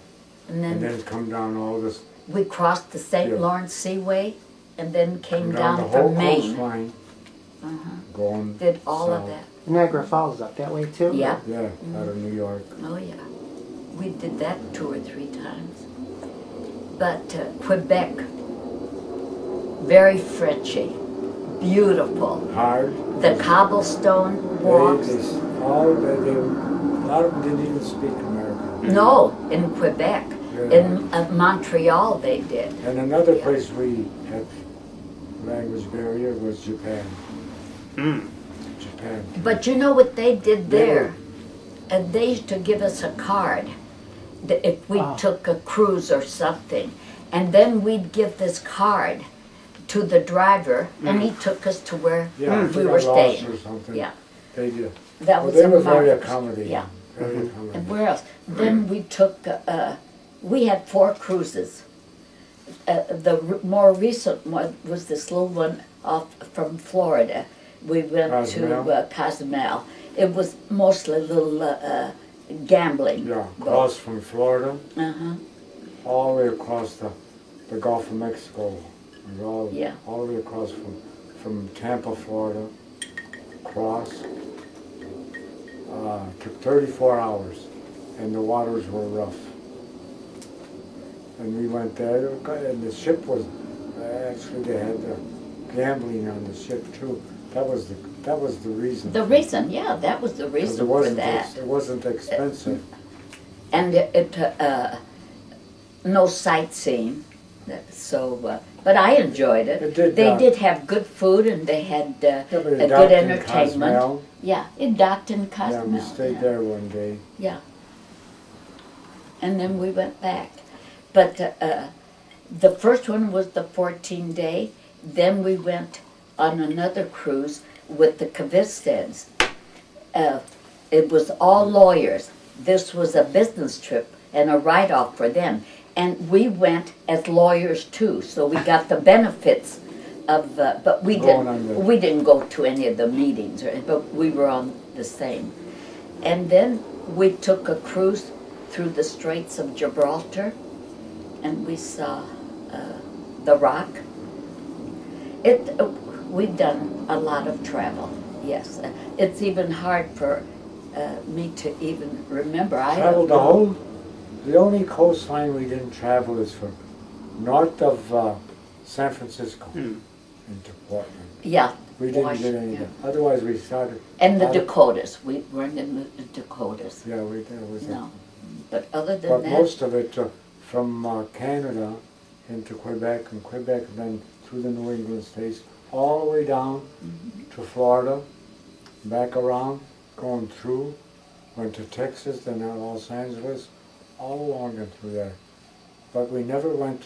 and and then then come down all this, we crossed the St. Yeah. Lawrence Seaway, and then came come down the down whole from Maine. coastline, Uh-huh. going. Did all of south. that. Niagara Falls up that way too? Yeah. Yeah, out of New York. Oh yeah. we did that 2 or 3 times. But Quebec, very Frenchy, beautiful. Hard. The cobblestone walks. A lot of them didn't even speak American. No, in Quebec. Yeah. In Montreal they did. And another place we had language barrier was Japan. Japan. But you know what they did They there? They used to give us a card if we took a cruise or something. And then we'd give this card to the driver, and he took us to where Yeah, we were staying. or something. Yeah, They did. that Well, was they a were very marvelous- accommodating. Yeah. Very And accommodating. where else? Then we took, we had 4 cruises. More recent one was this little one off from Florida. We went Cozumel? to Cozumel. It was mostly little gambling. Yeah, boats. across from Florida, Uh-huh. all the way across the Gulf of Mexico. It was Yeah. all the way across from Tampa, Florida, across. Took 34 hours, and the waters were rough. And we went there, and the ship was, actually they had gambling on the ship too. That was the reason. The reason, yeah, that was the 'Cause reason for that. It wasn't expensive. And no sightseeing, so, but I enjoyed it. It did They dock. did have good food and they had Yeah, but it a docked good in entertainment. Cozumel. Yeah, it docked in Yeah, Cozumel. we stayed there one day. Yeah. And then we went back. But the first one was the 14-day. Then we went on another cruise with the Kvisteds. It was all lawyers. This was a business trip and a write-off for them. And we went as lawyers too, so we got the benefits of, but we Going on the- didn't go to any of the meetings, but we were on the same. And then we took a cruise through the Straits of Gibraltar, and we saw the Rock. We've done a lot of travel, yes. It's even hard for me to even remember. Traveled the only coastline we didn't travel is from north of San Francisco into Portland. Yeah. We didn't get any of Washington. that. Otherwise we started. And the out- Dakotas. We weren't in the Dakotas. Yeah, we did. No. But other than But that, most of it from Canada into Quebec, and Quebec then through the New England states, all the way down to Florida, back around, going through, went to Texas, then out Los Angeles, all along and through there. But we never went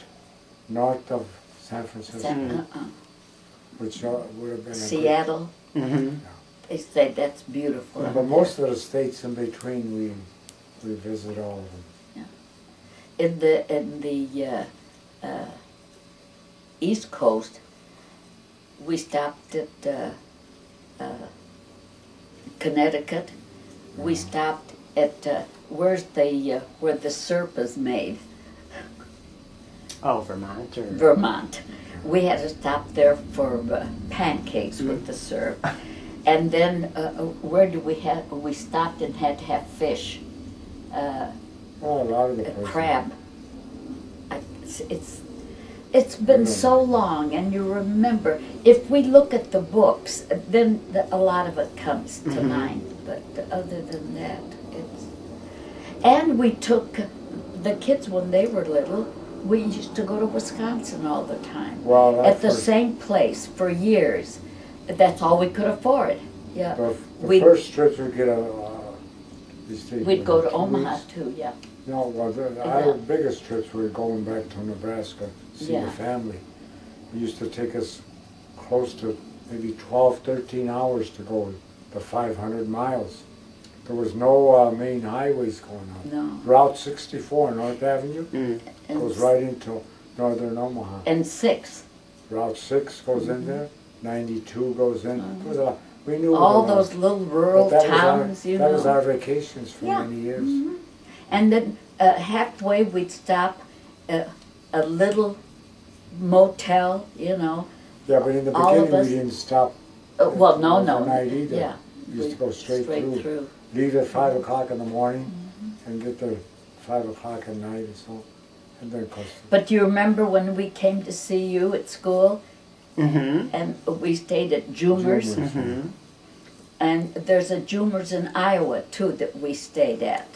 north of San Francisco, which would have been a Seattle, Mm-hmm. they say that's beautiful. good. But most of the states in between, we visit all of them. In the East Coast, we stopped at Connecticut. We stopped at where the syrup is made, Oh, Vermont or Vermont. We had to stop there for pancakes with the syrup, and then where do we have? We stopped and had to have fish. Oh, a lot of the A places. crab. It's been so long, and you remember. If we look at the books, then a lot of it comes to mind. But other than that, it's. And we took the kids when they were little. We used to go to Wisconsin all the time. Well, At the that's same place for years. That's all we could afford. Yeah. the We'd- first trips we get We'd go to Omaha too. Yeah. No, well, our biggest trips were going back to Nebraska, see Yeah. the family. It used to take us close to maybe 12, 13 hours to go the 500 miles. There was no main highways going on. No. Route 64, North Avenue, Mm. And, goes right into northern Omaha. and 6. Route 6 goes in there, 92 goes in. It was we knew All it was those little rural but that was towns, our, you That know. was our vacations for Yeah. many years. And then halfway we'd stop at a little motel, you know. Yeah, but in the All of beginning us- we didn't stop Well, no. overnight either. Yeah. We used to go straight through. through. Leave at 5 o'clock in the morning and get there 5 o'clock at night or so. And then, of course, But do you remember when we came to see you at school Mm-hmm. and we stayed at Joomer's? Joomer's. Mm-hmm. And there's a Joomer's in Iowa too that we stayed at.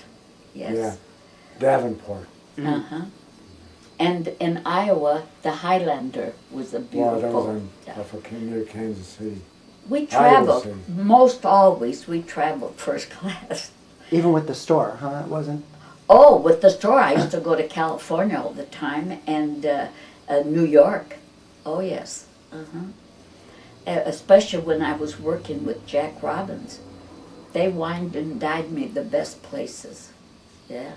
Yes. yeah, Davenport. Uh-huh. And in Iowa, the Highlander was a Well, that beautiful. was yeah. off of near Kansas City. We Iowa traveled, City. most always, we traveled first class. Even with the store, huh? It wasn't. Oh, with the store, I used to go to California all the time and New York. Oh, yes. Uh-huh. Especially when I was working with Jack Robbins. They wined and dined me the best places. Yeah.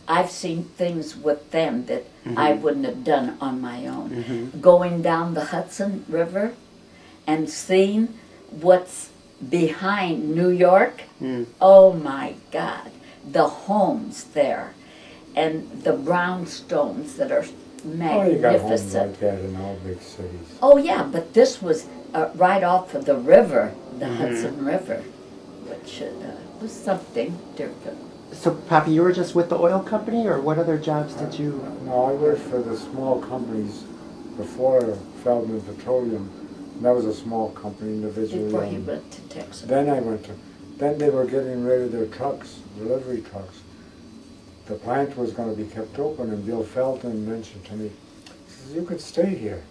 I've seen things with them that I wouldn't have done on my own. Mm-hmm. Going down the Hudson River and seeing what's behind New York. Mm. Oh my God, the homes there and the brownstones that are Oh, you got homes magnificent. like that in all big cities. Oh yeah, but this was right off of the river, the Hudson River, which was something different. So, Pappy, you were just with the oil company, or what other jobs did you? No, I worked for the small companies before Feldman Petroleum. That was a small company, individually Before he owned. went to Texas. Then they were getting rid of their trucks, delivery trucks. The plant was going to be kept open, and Bill Felton mentioned to me, he says, you could stay here.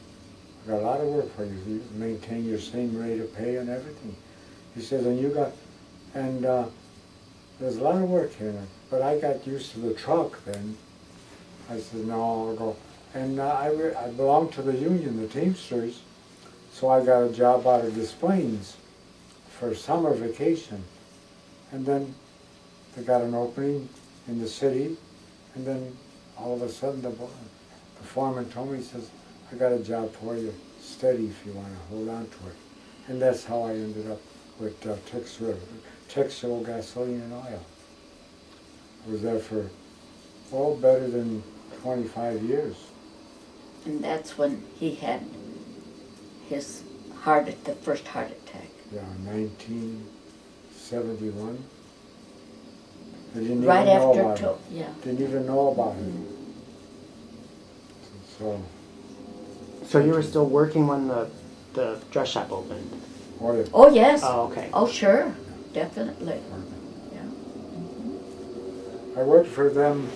I got a lot of work for you. You maintain your same rate of pay and everything. He says, there's a lot of work here. But I got used to the truck then. I said, no, I'll go. And I belonged to the union, the Teamsters, so I got a job out of Des Plaines for summer vacation. And then they got an opening in the city, and then all of a sudden the foreman told me, he says, I got a job for you, steady if you want to hold on to it. And that's how I ended up with Texel Gasoline and Oil. I was there for, better than 25 years. And that's when he had his the first heart attack. Yeah, 1971. I didn't Right even know after, about it. yeah. Didn't even know about it. So, So you were still working when the dress shop opened? yeah. Oh yes. Oh, okay. Oh sure, definitely. Yeah. I worked for them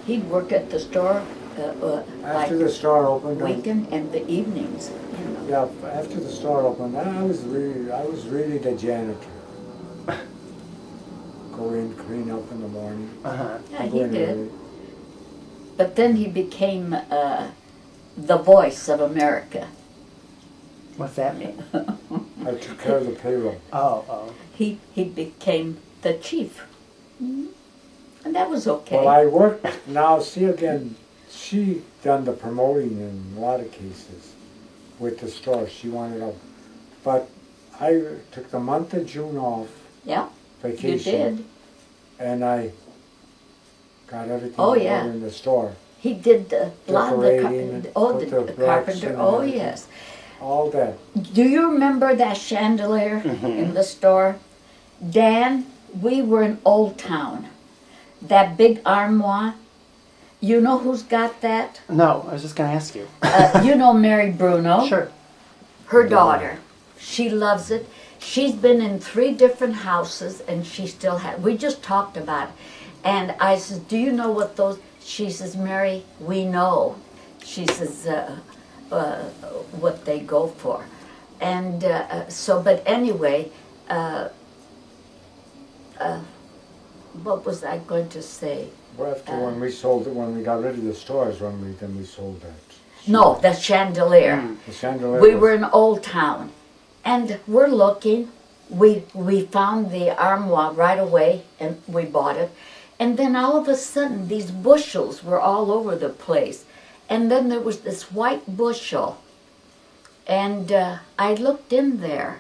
He'd work at the store like after the store opened. weekend and the evenings. You know. Yeah, after the store opened, I was really the janitor. Go in, clean up in the morning. Uh-huh. Yeah, go he in did. early. But then he became the voice of America. What's that mean? I took care of the payroll. Oh. He became the chief. Mhm. And that was okay. Well, I worked, now see again, she done the promoting in a lot of cases with the store. She wanted to, but I took the month of June off, Yeah, you vacation, did. and I got everything Oh, over yeah. in the store. He did a lot of the Decorating and oh, put the the bricks carpenter. and Oh, everything. yes. All that. Do you remember that chandelier in the store? Dan, we were in Old Town. That big armoire. You know who's got that? No, I was just going to ask you. You know Mary Bruno. Sure. Her daughter. She loves it. She's been in 3 different houses and she still has. We just talked about it. And I said, do you know what those? She says, Mary, we know. She says, what they go for. And but anyway, what was I going to say? Well, after when we sold it, when we got rid of the stores, then we sold that. No, the chandelier. The chandelier We was- were in Old Town, and we're looking. We found the armoire right away, and we bought it. And then all of a sudden, these bushels were all over the place. And then there was this white bushel, and I looked in there.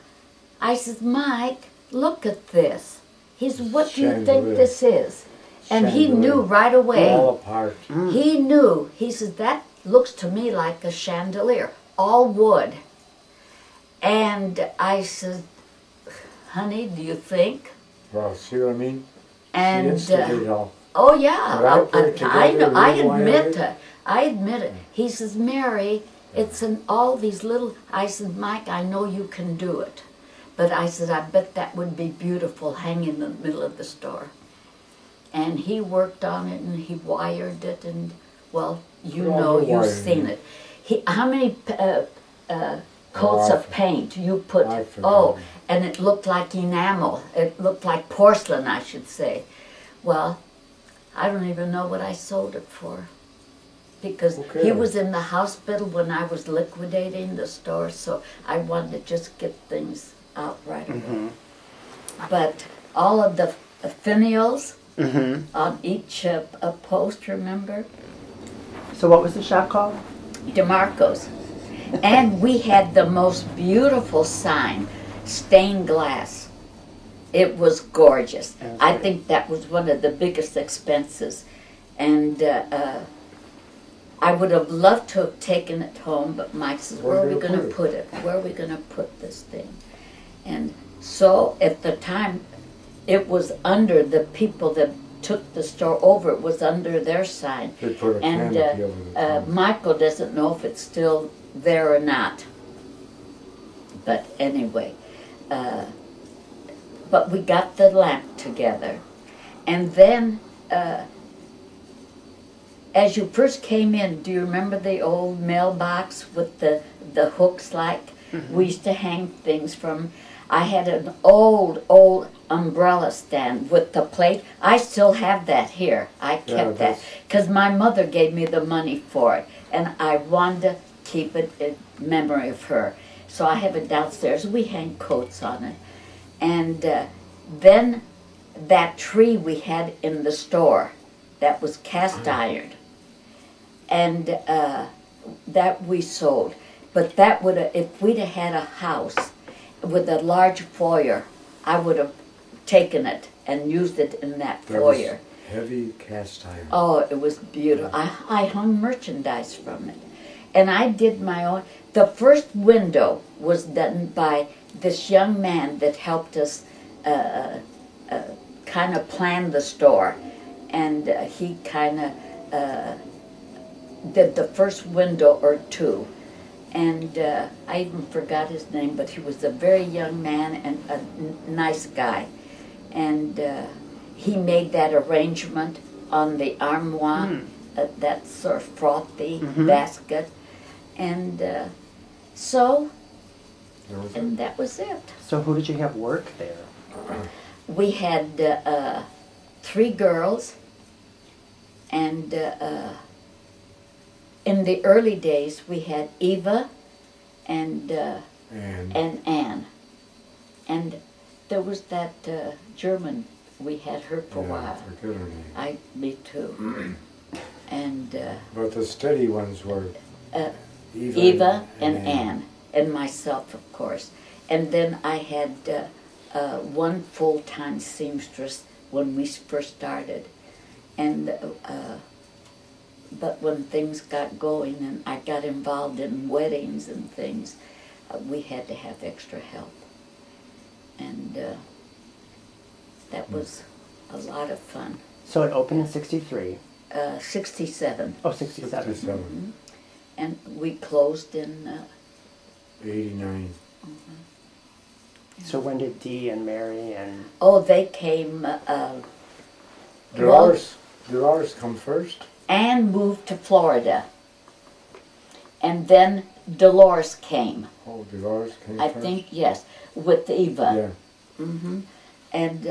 I said, Mike, look at this. He said, what do you think Chandelier. this is? And he Chandelier. knew right away. all apart. He knew. He says, that looks to me like a chandelier, all wood. And I said, honey, do you think? Well, see what I mean? And instigated all. oh yeah, But I put it I together know. I real admit wild. it. I admit it. He says, Mary, it's in all these little. I said, Mike, I know you can do it, but I said, I bet that would be beautiful, hanging in the middle of the store. And he worked on it, and he wired it, and well, you Put all know, the you've wiring seen in. it. How many coats I of paint you put? I forgot. Oh, and it looked like enamel. It looked like porcelain, I should say. Well, I don't even know what I sold it for. Because he Okay. was in the hospital when I was liquidating the store, so I wanted to just get things out right away. Mm-hmm. But all of the finials Mm-hmm. on each post, remember? So what was the shop called? DeMarco's. And we had the most beautiful sign, stained glass. It was gorgeous. That was I great. think that was one of the biggest expenses. And I would have loved to have taken it home, but Mike says, where are we going to put it? Where are we going to put this thing? And so at the time, it was under the people that took the store over, it was under their sign. They put a And canopy over the top. Michael doesn't know if it's still there or not. But anyway, but we got the lamp together. And then, as you first came in, do you remember the old mailbox with the hooks like? We used to hang things from. I had an old umbrella stand with the plate. I still have that here. I kept that that's- because my mother gave me the money for it, and I wanted to keep it in memory of her. So I have it downstairs. We hang coats on it. And then that tree we had in the store that was cast iron, and that we sold. But that would have, if we'd have had a house with a large foyer, I would have taken it and used it in that That was foyer. heavy cast iron. Oh, it was beautiful. I hung merchandise from it. And I did my own. The first window was done by this young man that helped us kind of plan the store. And he kind of did the first window or two. And I even forgot his name, but he was a very young man and a nice guy. And he made that arrangement on the armoire, that sort of frothy basket. And so, There was and that was it. So who did you have work there? We had 3 girls, and in the early days we had Eva and Anne. And there was that German, we had her for a yeah, I while. forget her name. Me too. And But the steady ones were Eva and Anne, and myself, of course. And then I had one full-time seamstress when we first started. And but when things got going and I got involved in weddings and things, we had to have extra help. And that was a lot of fun. So it opened in 63. 67. Oh, 67. 67, And we closed in 89. So when did Dee and Mary and... oh, they came, Dolores come first? Anne moved to Florida. And then Dolores came, Oh, Dolores came I first? think, yes, with Eva. Yeah. And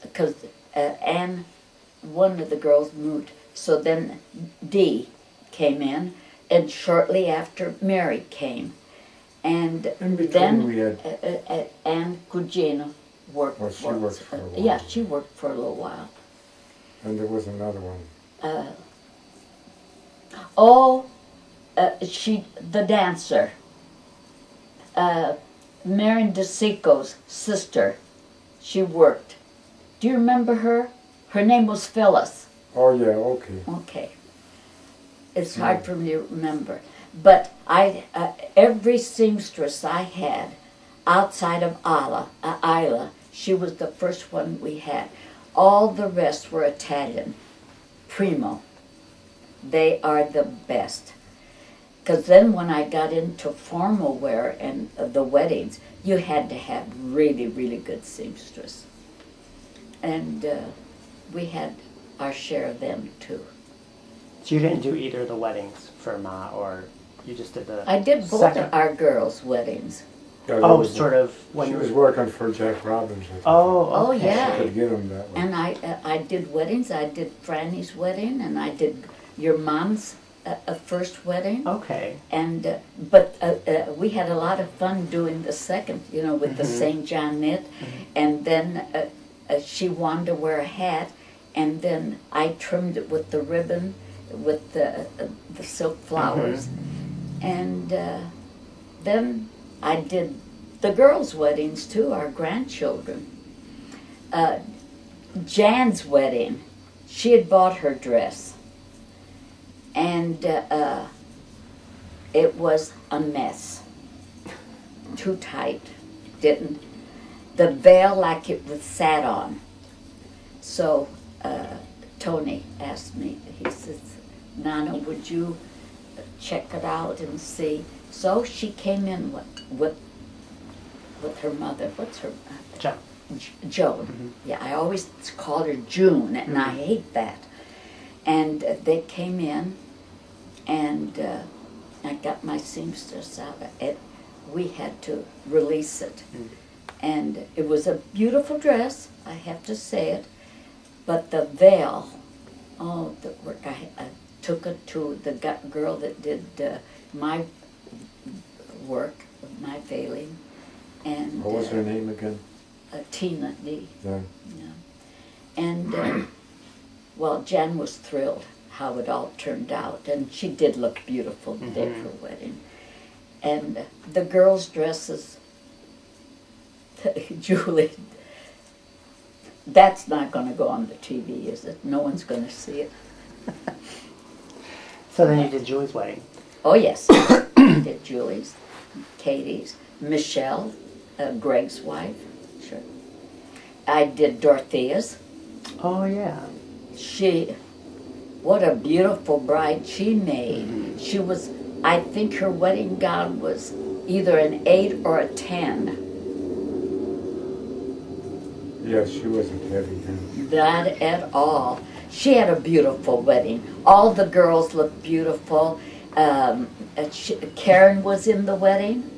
because Anne, one of the girls moved, so then Dee came in, and shortly after Mary came. And In between then we had, Anne Gugino worked. Well, she worked for a while. Yeah, she worked for a little while. and there was another one. The dancer, Marion DeSico's sister, she worked. Do you remember her? Her name was Phyllis. Oh, yeah, okay. Okay. It's hard for me to remember. But every seamstress I had outside of Isla, she was the first one we had. All the rest were Italian. Primo. They are the best. Because then when I got into formal wear and the weddings, you had to have really, really good seamstress. And we had our share of them too. So you didn't do either of the weddings for Ma, or you just did the I did both second? of our girls' weddings. Yeah, Oh, that was- sort of when She you was were... working for Jack Robbins. I think. Oh, Oh, okay. yeah. She could get him that way. And I did weddings. I did Franny's wedding, and I did your mom's first wedding. Okay. And but we had a lot of fun doing the second, you know, with the St. John knit, and then she wanted to wear a hat, and then I trimmed it with the ribbon, with the silk flowers, and then I did the girls' weddings too, our grandchildren. Jan's wedding, she had bought her dress, and it was a mess. Too tight. Didn't. The veil like it was sat on. So Tony asked me, he says, Nana, would you check it out and see? So she came in with her mother. What's her? Joan. Joan. Yeah, I always call her June, and I hate that. And they came in, and I got my seamstress out. We had to release it. And it was a beautiful dress, I have to say it, but the veil, oh, the work, I took it to the girl that did my work, my veiling, and What was her name again? Tina Lee. Yeah. Yeah. And, well, Jan was thrilled how it all turned out, and she did look beautiful the day of her wedding. And the girls' dresses, Julie, that's not going to go on the TV, is it? No one's going to see it. So then you did Julie's wedding. Oh, yes. I did Julie's, Katie's, Michelle, Greg's wife. Sure. I did Dorothea's. Oh, yeah. What a beautiful bride she made. She was, I think her wedding gown was either an 8 or a 10. Yes, she wasn't heavy then. Not at all. She had a beautiful wedding. All the girls looked beautiful. Karen was in the wedding.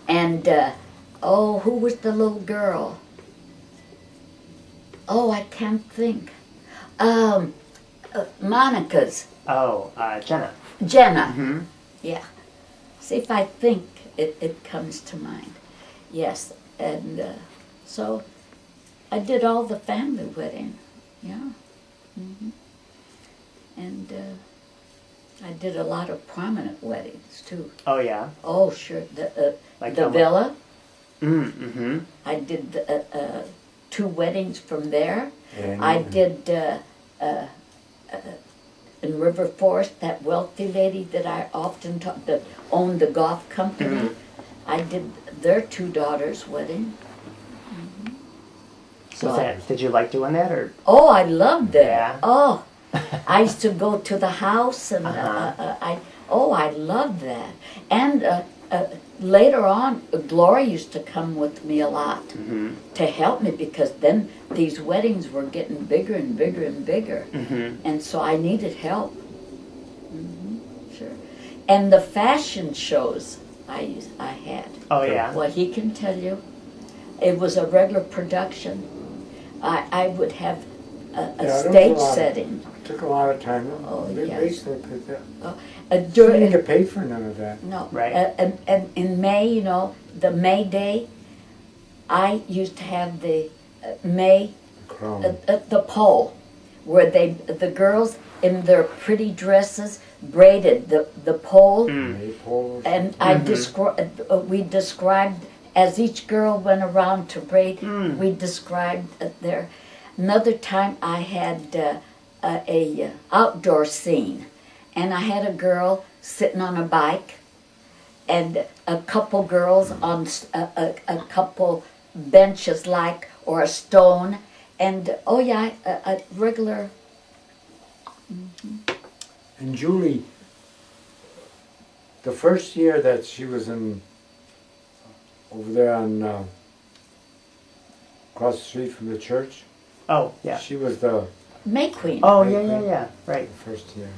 And, who was the little girl? Oh, I can't think. Monica's. Oh, Jenna. Jenna. Yeah. See if I think it comes to mind. Yes. And so I did all the family wedding. Yeah. And I did a lot of prominent weddings too. Oh, yeah. Oh, sure. Like The how much? villa. Mm-hmm. I did 2 weddings from there. And I did in River Forest, that wealthy lady that I often talk, that owned the golf company. I did their 2 daughters' wedding. So Did you like doing that, or? oh, I loved it. Yeah. Oh, I used to go to the house, and Uh-huh. I loved that. And later on, Gloria used to come with me a lot to help me, because then these weddings were getting bigger and bigger and bigger, and so I needed help. Sure. And the fashion shows I had. Oh, yeah. Well, he can tell you, it was a regular production. I would have Yeah, a there was a stage lot of- setting. Took a lot of time. Oh, They yes. basically put that. Uh, She didn't during, get paid for none of that. no, Right. And in May, you know, the May Day, I used to have the May Crown. the pole, where the girls in their pretty dresses braided the pole, Maypoles. and we described, as each girl went around to braid, we described their. Another time I had a outdoor scene, and I had a girl sitting on a bike, and a couple girls on a couple benches like, or a stone, and oh yeah, a regular. And Julie, the first year that she was in over there on across the street from the church, Oh, yeah. she was the May Queen. Oh, yeah. Right. first year.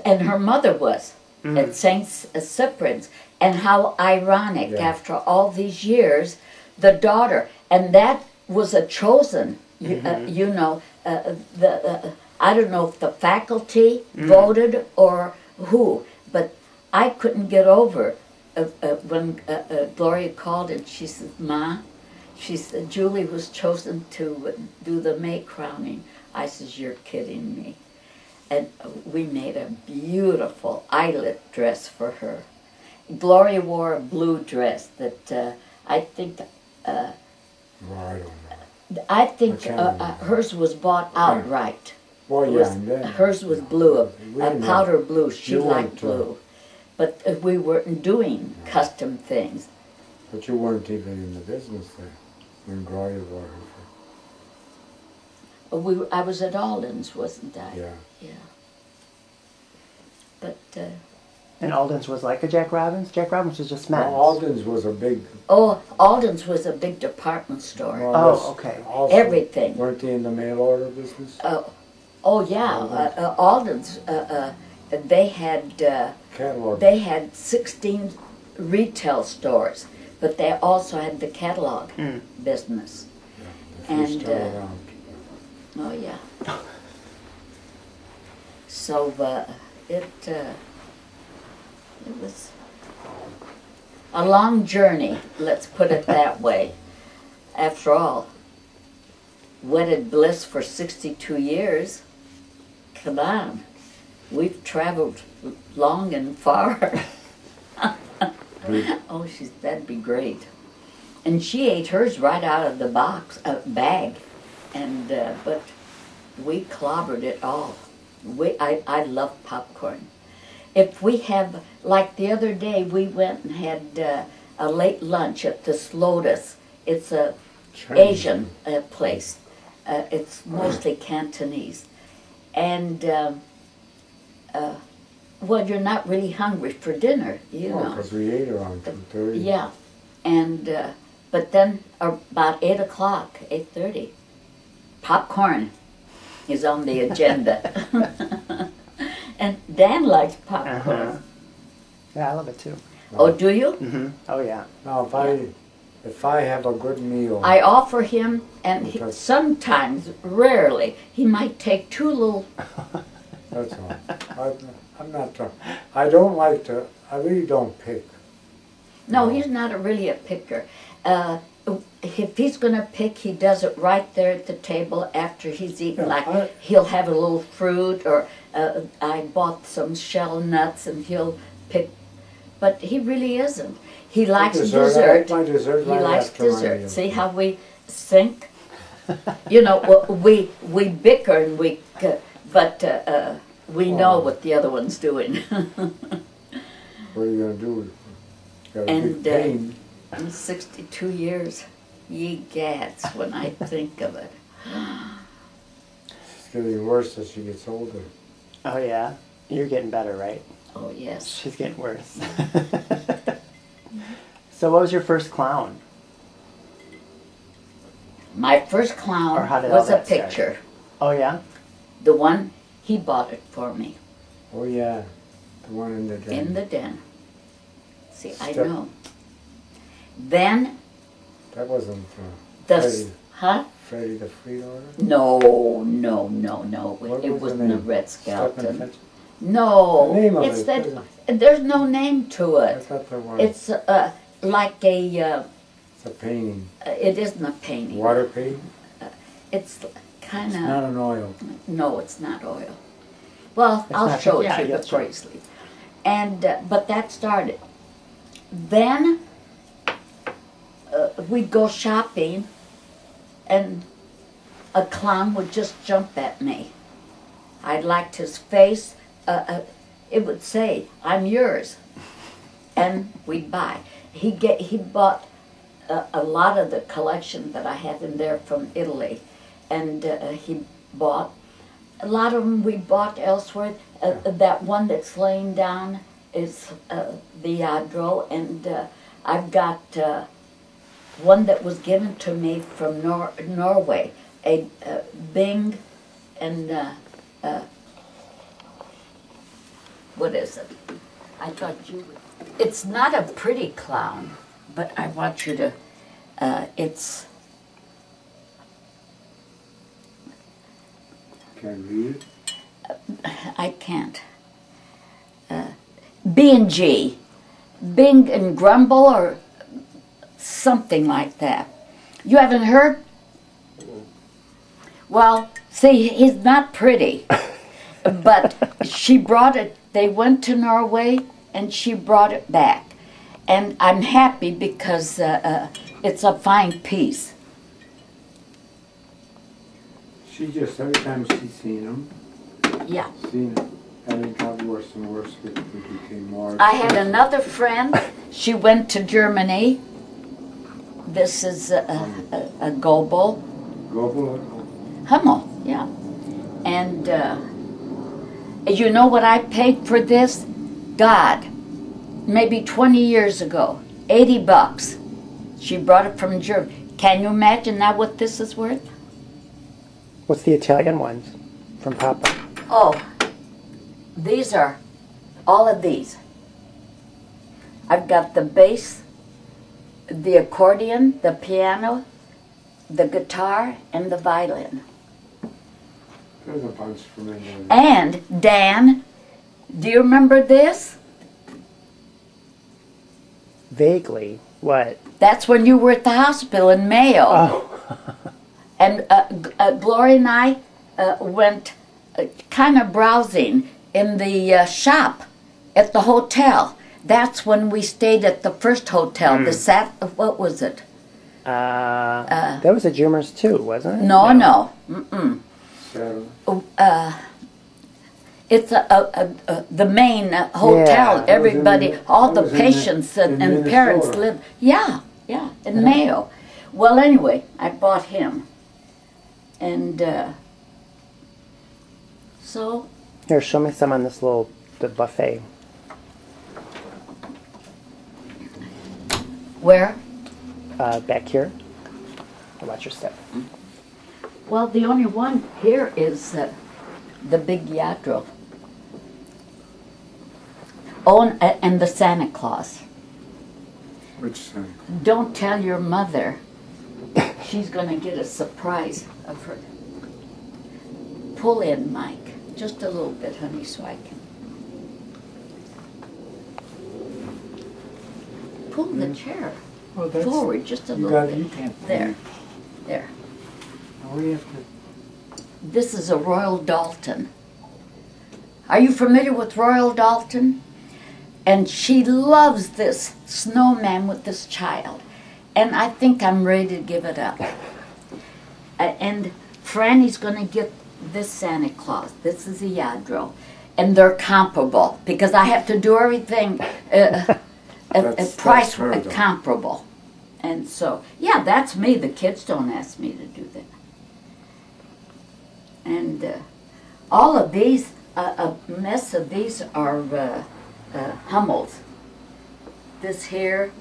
And her mother was at St. Cyprian's. And how ironic, Yeah. after all these years, the daughter, and that was a chosen, I don't know if the faculty voted or who, but I couldn't get over when Gloria called and she said, Ma, she said, Julie was chosen to do the May crowning. I says, you're kidding me. And we made a beautiful eyelet dress for her. Gloria wore a blue dress that I think Well, I don't know. I think I can't remember. hers was bought outright. Well, It yeah, was- and then hers was blue, We a didn't have- powder blue. She you liked weren't, blue, but we weren't doing custom things. but you weren't even in the business then when Gloria wore her. I was at Alden's, wasn't I? Yeah. Yeah. But And Alden's was like a Jack Robbins? Jack Robbins was just men's. Well, Alden's was a big. Alden's was a big department store. more or Oh, less okay. also- Everything. Weren't they in the mail order business? Oh yeah, Alden's. They had. Catalog. They had 16 retail stores, but they also had the catalog business. The first and, time around. Oh yeah. So it was a long journey. Let's put it that way. After all, wedded bliss for 62 years. Come on, we've traveled long and far. Oh, that'd be great. And she ate hers right out of the bag, and but we clobbered it all. I love popcorn. If we have, like the other day, we went and had a late lunch at this Lotus. It's a Chinese. Asian place. It's mostly Cantonese, and well, you're not really hungry for dinner, you know. Because we ate around 2:30. Yeah, and but then about 8 o'clock, 8:30, popcorn is on the agenda, and Dan likes popcorn. Uh-huh. Yeah, I love it too. Oh, do you? Mm-hmm. Oh, yeah. Now, if I have a good meal, I offer him, and Okay. sometimes, rarely, he might take two little. that's all. I'm not. I don't like to. I really don't pick. No, No. he's not really a picker. If he's going to pick, he does it right there at the table after he's eaten. Yeah, Like he'll have a little fruit, or I bought some shell nuts, and he'll pick. But he really isn't. He likes Dessert. I dessert. like my dessert He right likes after my dessert. meal. See how we sync? You know, we bicker and but we know what the other one's doing. What are you gonna do? Got a And, big pain. In 62 years, ye gads, when I think of it. It's getting worse as she gets older. Oh, yeah. You're getting better, right? Oh yes. She's getting worse. So what was your first clown? My first clown Or how did all was a that start? picture. Oh, yeah? The one, he bought it for me Oh yeah, the one in the den. in the den. See, I Step- know. Then That wasn't the Freddie. huh? Freddie the Freeloader. No. What It was the wasn't a name? Red Step and Skeleton. Fetch? No, The name of it's it, that. isn't There's no name to I it. thought there was. It's like a. It's a painting. It isn't a painting. Water painting. It's kind It's of. not an oil. No, it's not oil. Well, It's I'll not- show it yeah, to you yeah, before sure. you sleep. And but that started. Then we'd go shopping, and a clown would just jump at me. I liked his face. It would say, "I'm yours," and we'd buy. He bought a lot of the collection that I had in there from Italy, and he bought a lot of them. We bought elsewhere. That one that's laying down is the Yadro, and I've got one that was given to me from Norway, a Bing, and what is it? I thought you. It's not a pretty clown, but I want you to. It's. Can I read it? I can't. B&G, Bing and Grumble, or something like that. You haven't heard? Well, see, he's not pretty, but she brought it. They went to Norway, and she brought it back, and I'm happy because it's a fine piece. She just, every time she's seen him, Yeah. and it got worse and worse. It became more. I had another friend. She went to Germany. This is a Goebel. Global. Hummel, yeah. And you know what I paid for this? God, maybe 20 years ago, $80. She brought it from Germany. Can you imagine now what this is worth? What's the Italian ones from Papa? Oh, these are all of these. I've got the bass, the accordion, the piano, the guitar, and the violin. There's a bunch from England. And Dan, do you remember this? Vaguely. What? That's when you were at the hospital in Mayo. Oh. And Gloria and I went kind of browsing in the shop at the hotel. That's when we stayed at the first hotel. What was it? That was at Jumer's too, wasn't it? No. Mm-mm. So, It's the main hotel. Yeah. Everybody, all I the was in patients in and parents Minnesota. live. Yeah, in Mayo. Well, anyway, I bought him, and so Here, show me some on this the buffet. where? Back here. Watch your step. Well, the only one here is the big Yadro. Oh, and the Santa Claus. which Santa? Don't tell your mother. She's going to get a surprise of her. Pull in, Mike. Just a little bit, honey, so I can. Pull the chair Oh, that's, forward just a you little got bit. you can't. There. There. Now we have to. This is a Royal Dalton. Are you familiar with Royal Dalton? And she loves this snowman with this child. And I think I'm ready to give it up. And Franny's going to get this Santa Claus. This is a Yadro. And they're comparable because I have to do everything at price her, though. comparable. And so, yeah, that's me. The kids don't ask me to do that. And all of these, a mess of these are Hummels. This here,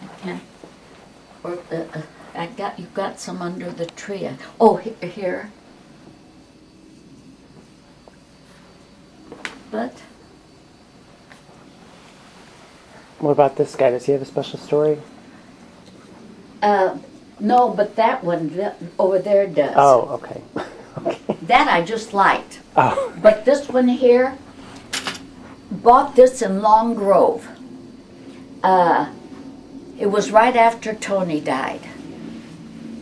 okay. Or you got some under the tree. Oh, here. But What about this guy? Does he have a special story? no, but that one over there does. Oh, okay. Okay. That I just liked. Oh. But this one here, bought this in Long Grove. It was right after Tony died.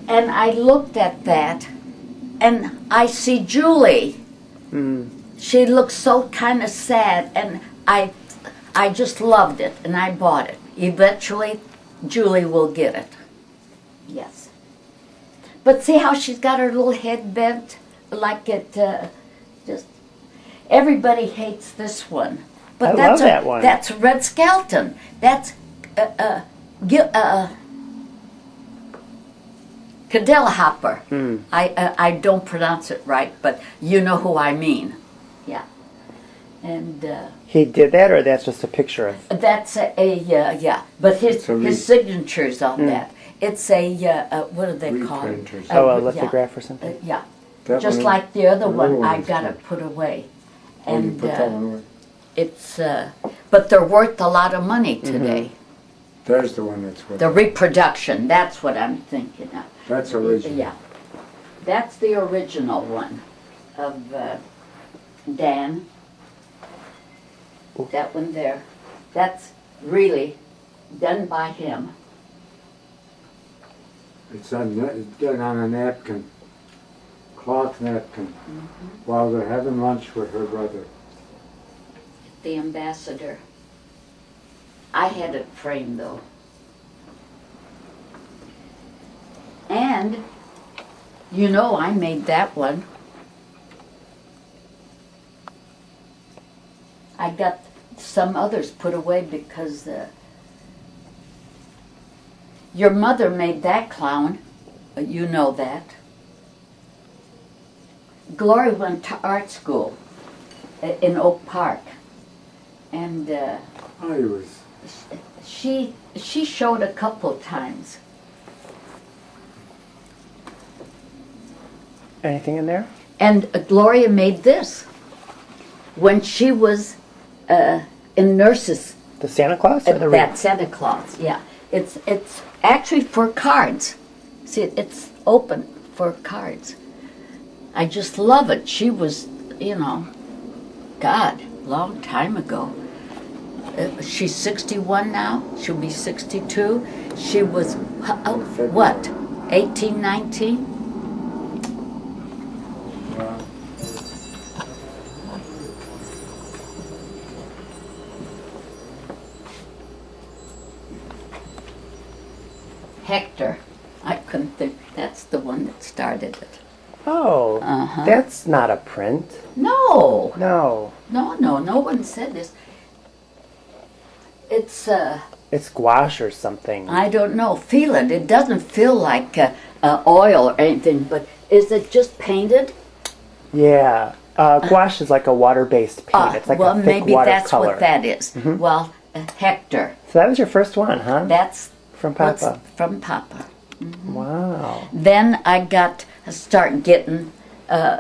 And I looked at that, and I see Julie. Mm. She looked so kind of sad, and I just loved it, and I bought it. Eventually, Julie will get it. Yes. But see how she's got her little head bent? Like it just... Everybody hates this one, but I that's love that one. That's red skeleton. That's Cadillahopper. I don't pronounce it right, but you know who I mean. Yeah, and He did that, or that's just a picture of? that's yeah. But It's a his signature's on that. It's a what do they call it? Reprint or something. Oh, a yeah. lithograph or something? Yeah, That just one- like the other the one, little one I is got good. it put away, Oh, you and put that one away. it's but they're worth a lot of money today. There's the one that's with The reproduction, that's what I'm thinking of. That's original. Yeah, that's the original one of Dan. That one there, that's really done by him. It's done on a napkin, cloth napkin, while they're having lunch with her brother. The ambassador. I had it framed though. And, you know, I made that one. I got some others put away because your mother made that clown. You know that. Gloria went to art school in Oak Park. And I was, she showed a couple times. Anything in there? And Gloria made this when she was in nurses. The Santa Claus or the That wreath? Santa Claus, yeah. It's actually for cards. See, it's open for cards. I just love it. She was, you know, God, long time ago. She's 61 now. She'll be 62. She was, what, 18, 19? Hector. I couldn't think. That's the one that started it. Oh, Uh-huh. that's not a print. No, No, no one said this. It's, it's gouache or something. I don't know. Feel it. It doesn't feel like oil or anything, but is it just painted? Yeah, gouache is like a water-based paint. It's like well, a thick maybe that's watercolor. what that is. Well, Hector. So that was your first one, huh? That's From what's Papa. from Papa. Wow. Then I start getting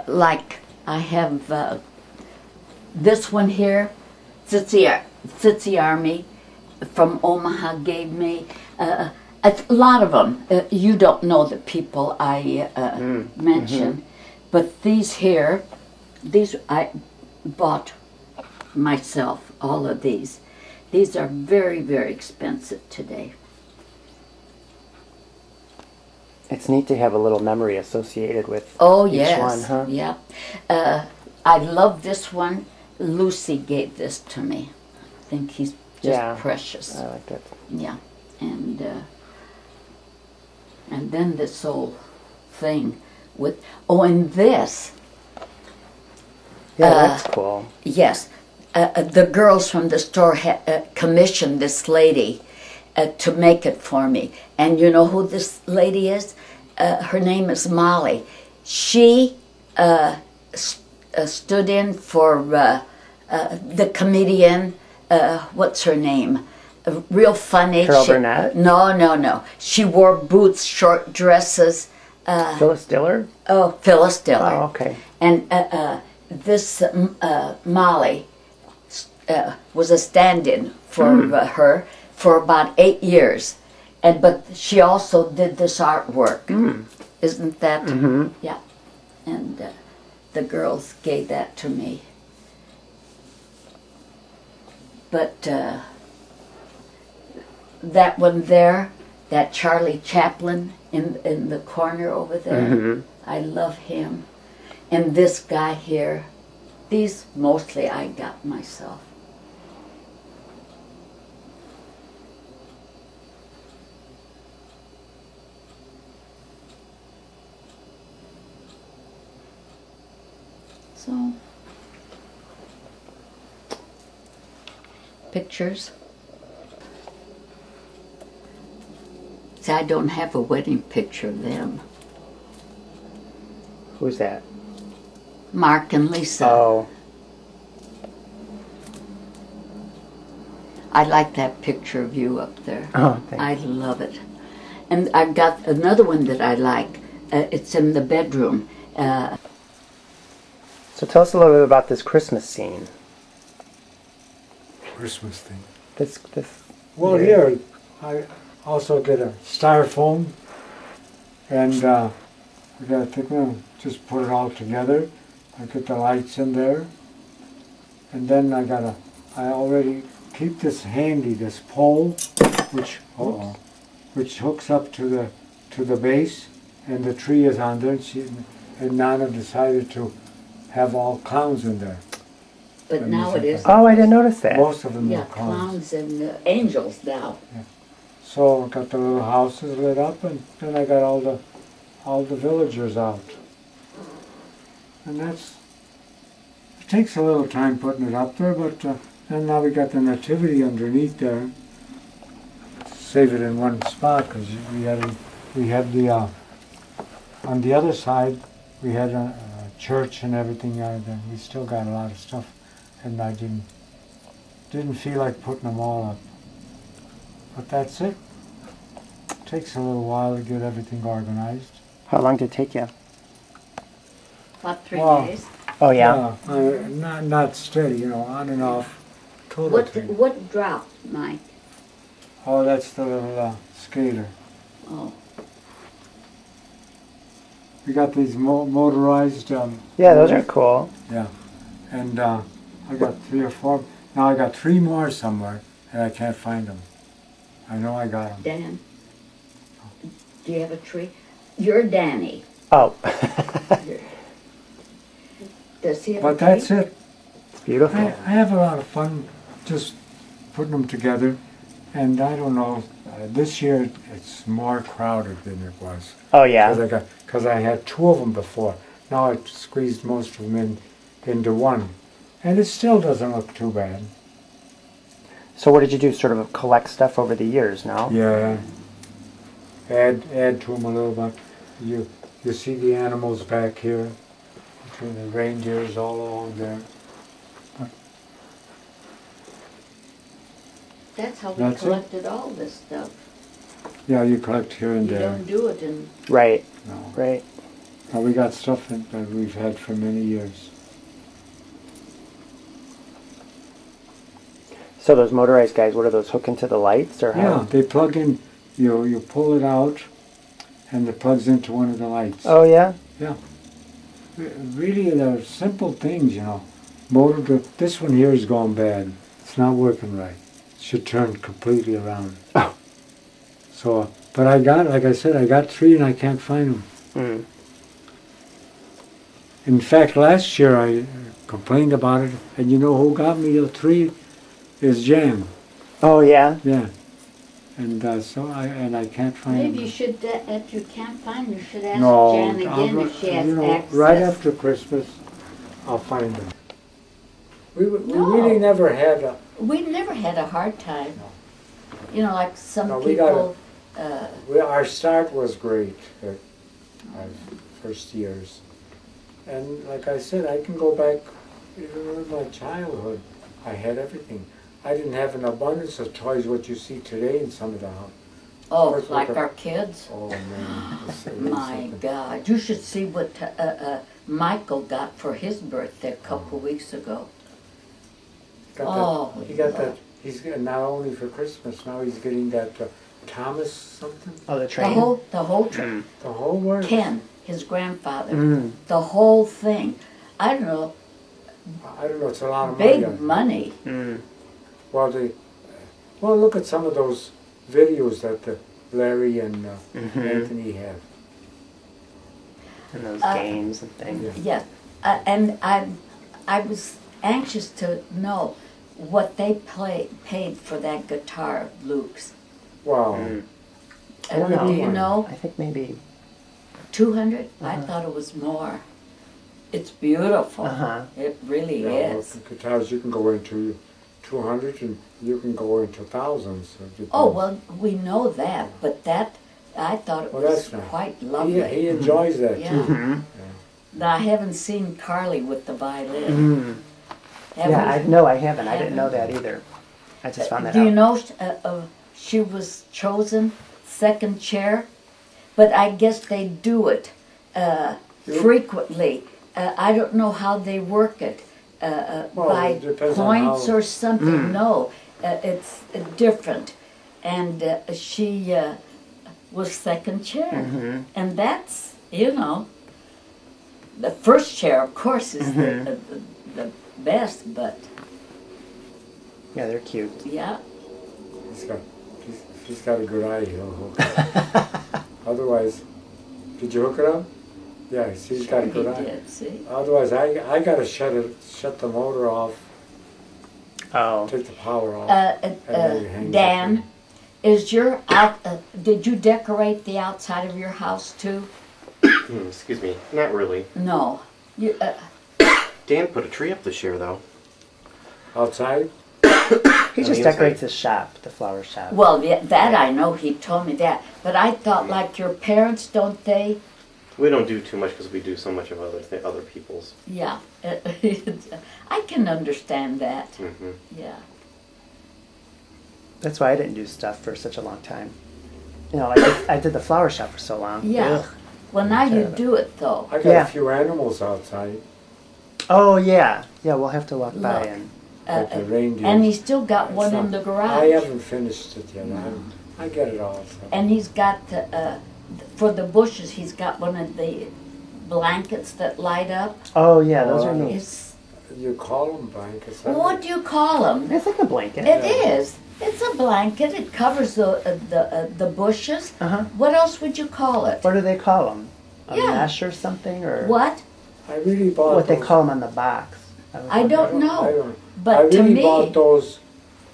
like I have this one here, Tsitsi Army from Omaha gave me a lot of them. You don't know the people I mentioned, but these here, these I bought myself. All of these. These are very, very expensive today. It's neat to have a little memory associated with Oh each yes, one, huh? yeah. I love this one. Lucy gave this to me. I think he's just Yeah. precious. I like that. Yeah, and then this whole thing with and this. Yeah, that's cool. Yes, the girls from the store commissioned this lady to make it for me. And you know who this lady is? Her name is Molly. She stood in for the comedian, what's her name? Real funny. Carol Burnett? No. She wore boots, short dresses. Phyllis Diller? Oh, Phyllis Diller. Oh, okay. And this Molly was a stand-in for her for about 8 years, but she also did this artwork. Isn't that? Yeah. And the girls gave that to me. But that one there, that Charlie Chaplin in the corner over there, I love him. And this guy here, these mostly I got myself. So, pictures. See, I don't have a wedding picture of them. Who's that? Mark and Lisa. Oh, I like that picture of you up there. oh, thanks. I love it. And I've got another one that I like. It's in the bedroom. So tell us a little bit about this Christmas scene. Christmas thing. This. Well, Yeah. here, I also get a styrofoam, and we got to take them, just put it all together. I get the lights in there, and then I already keep this handy, this pole, which hooks up to the base, and the tree is on there. And Nana decided to have all clowns in there. But And now it music. is. Oh, I didn't notice that. Most of them Yeah, are clowns. clowns and angels now. So I got the little houses lit up, and then I got all the villagers out. And it takes a little time putting it up there, but and now we got the nativity underneath there. Save it in one spot because we had the on the other side we had a church and everything. We still got a lot of stuff, and I didn't feel like putting them all up. But that's it. Takes a little while to get everything organized. How long did it take you? About 3 Wow. days. Oh yeah. Not steady, on and off. Total What thing. what dropped, Mike? Oh, that's the little skater. Oh, We got these motorized. Yeah, those are cool. Yeah, and I got 3 or 4. Now I got 3 more somewhere, and I can't find them. I know I got them. Dan, do you have a tree? You're Danny. Oh, Does he have But a tree? that's it. it's beautiful. I have a lot of fun just putting them together, and I don't know. This year it's more crowded than it was. Oh yeah. Because I had 2 of them before. Now I squeezed most of them into one, and it still doesn't look too bad. So what did you do? Sort of collect stuff over the years, no? Yeah. Add to them a little bit. You see the animals back here, between the reindeers all along there. That's how we That's it. collected all this stuff. Yeah, you collect here and You there. don't do it in. Right. No. Right. Now we got stuff that we've had for many years. So those motorized guys, what are those? Hook into the lights or how? Yeah, they plug in. You pull it out, and it plugs into one of the lights. Oh yeah. Really, they're simple things, This one here is going bad. It's not working right. It should turn completely around. Oh. So, but like I said, I got 3 and I can't find them. Mm. In fact, last year I complained about it, and you know who got me the 3 is Jan. Oh yeah. Yeah. And so I can't find Maybe them. you should, if you can't find, you should ask No, Jan again if she has access. right after Christmas, I'll find them. We No. really never had a. We never had a hard time. No. Like some No, we got people. Our start was great at our first years. And like I said, I can go back even with my childhood. I had everything. I didn't have an abundance of toys, what you see today in some of the houses. Oh, course, like look our kids? Oh man. It's My something. God. You should see what Michael got for his birthday a couple weeks ago. He got that. He's getting not only for Christmas, now he's getting that Thomas something. Oh, the The train. whole trip. The whole word. Ken, his grandfather. Mm. The whole thing. I don't know, I don't know. It's a lot of money. big money. Mm. Well, look at some of those videos that Larry and Mhm. Anthony have. And those Uh, games and things. Yeah. Yes, and I was anxious to know what they paid for that guitar of Luke's. Wow. Mm. I don't know. Do you know? I think maybe. 200? I Uh-huh. thought it was more. It's beautiful. Uh huh. It really Yeah, well, is. the guitars you can go into 200, and you can go into thousands. It depends. Oh, well, we know that, but that, I thought it Well, was that's nice. quite lovely. He enjoys that Yeah. too. Mhm. Now, I haven't seen Carly with the violin. Mm. Have Yeah, you? no, I haven't. I didn't know that either. I just found that Do you out. know she was chosen second chair? But I guess they do it frequently. I don't know how they work it. Well, By it depends on points how- or something. No, it's different. And she was second chair. Mhm. And that's, the first chair, of course, is the best, but Yeah, they're cute. yeah. He's got a good eye, he'll hook it. Otherwise, did you hook it up? Yeah, he's got a He good eye. did, see? Otherwise, I gotta shut the motor off, Oh, take the power off. then you hang Dan, is your did you decorate the outside of your house too? Excuse me. Not really. No. You, Dan put a tree up this year, though. Outside? he On just the decorates inside. his shop, the flower shop. well, that I know, he told me that. But I thought, like your parents, don't they? We don't do too much because we do so much of other people's. Yeah. I can understand that. Hmm. Yeah. That's why I didn't do stuff for such a long time. You know, like I did the flower shop for so long. Yeah. Ugh. Well, now you Terrible. do it, though. I got Yeah. a few animals outside, Oh yeah, yeah. We'll have to walk by Look. and. like the reindeer. And he's still got one in the I garage. haven't finished it yet. I get it all. So. And he's got, for the bushes, he's got one of the blankets that light up. Oh yeah, those Oh, are I know. neat. It's, You call them blankets. what do you call them? It's like a blanket. It is. It's a blanket. It covers the bushes. Uh huh. What else would you call it? What do they call them? A Yeah. mesh or something, or What? I really bought what they those. call them on the box? I don't I know. don't. I But to really me, bought those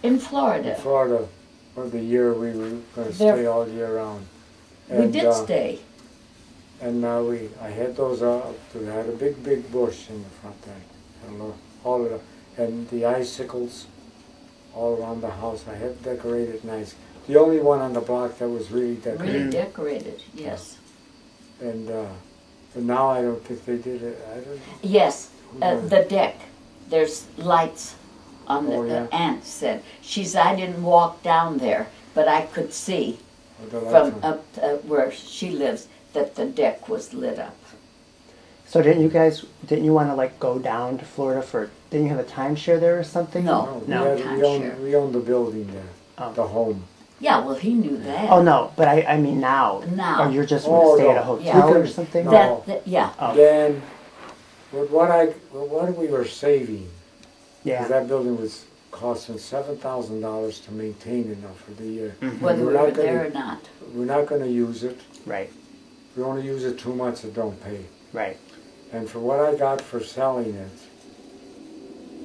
in in Florida, Florida for the year we were going to They're- stay all year round. we did stay. And I had those up. We had a big bush in the front there. And all of and the icicles all around the house. I had decorated nice. The only one on the block that was really decorated. Really decorated, yes. And but now I don't think they did it. I don't. Yes, Yeah. the deck. There's lights on the Oh, yeah. aunt said. She said I didn't walk down there, but I could see The lights from on. up where she lives that the deck was lit up. So didn't you want to like go down to Florida for? Didn't you have a timeshare there or something? No. No. We owned the building there, Oh. the home. Yeah, well, he knew that. Oh no, but I mean now. Now. Or you're just Oh, going to stay at a no. hotel We or could- something? no. Yeah. Oh. Then, with what we were saving, Yeah. because that building was costing $7,000 to maintain it now for the year. Whether we We're were not gonna- there or not. We're not going to use it. Right. We only use it 2 months and don't pay. Right. And for what I got for selling it,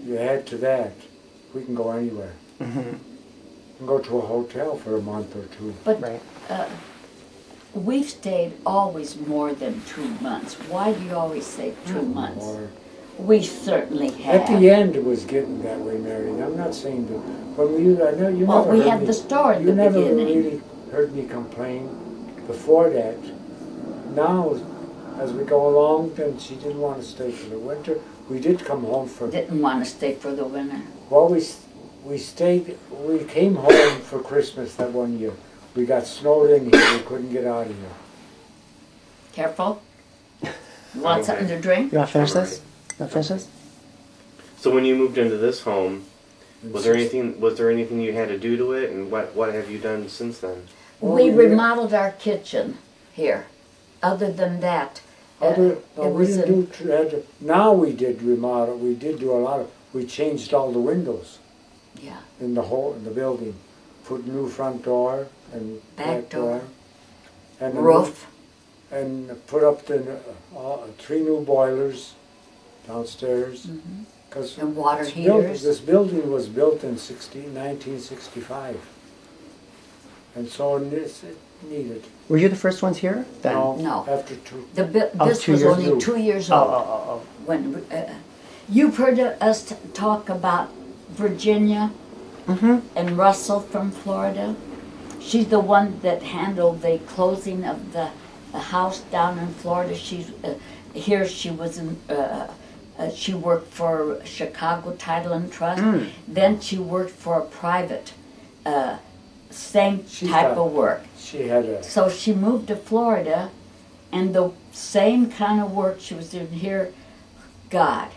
you add to that, we can go anywhere. Hmm. We can go to a hotel for a month or two. But Right. we've stayed always more than 2 months. Why do you always say 2 months? Or We certainly have. at the end, it was getting that way, Mary. I'm not saying that. When I know you Well, never we heard had me, the store in you the never beginning. really heard me complain before that. Now, as we go along, then she didn't want to stay for the winter. We did come home for. Didn't want to stay for the winter. Well, we stayed. We came home for Christmas that one year. We got snowed in here. We couldn't get out of here. Careful. You want Okay. something to drink? You want to finish All this? You want to finish this? So when you moved into this home, And was there six- anything you had to do to it, and what have you done since then? Well, We we- remodeled our kitchen here. Other than that, No, it we was didn't do. Now we did remodel. We did do a lot of. We changed all the windows yeah, in the building. Put new front door and Back door. and a roof. and put up the 3 new boilers downstairs. Because And water heaters. this building was built in 1965, and so it needed. Were you the first ones here? Then? No. After 2. This Oh, was 2 years only old. 2 years Oh, old. oh, oh, When you've heard us talk about Virginia and Russell from Florida. She's the one that handled the closing of the house down in Florida. She's here. She was in. She worked for Chicago Title and Trust. Then she worked for a private, same She's type got- of work. She had a, So she moved to Florida, and the same kind of work she was doing here. God,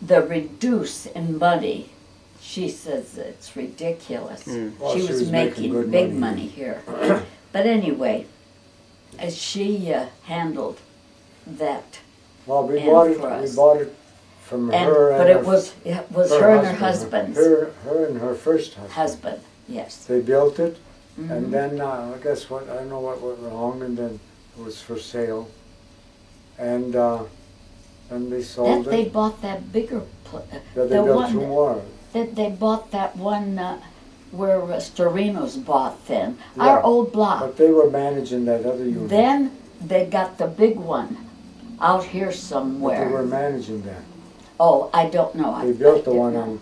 the reduce in money. She says it's ridiculous. Well, she was making good big money. money here. But anyway, as she handled that. well, we And bought it, for us. we bought it from And, her and but her, it was her and her husband's Her and her first husband. husband, yes. They built it, Mm-hmm. and then I guess what, I don't know what went wrong, and then it was for sale. And they sold That they it. bought that bigger, Yeah, they the built one two more. that they bought that one where Storino's bought then, Yeah, our old block. But they were managing that other unit. Then they got the big one out here But they were somewhere. managing that. Oh, I don't know. They built the one on,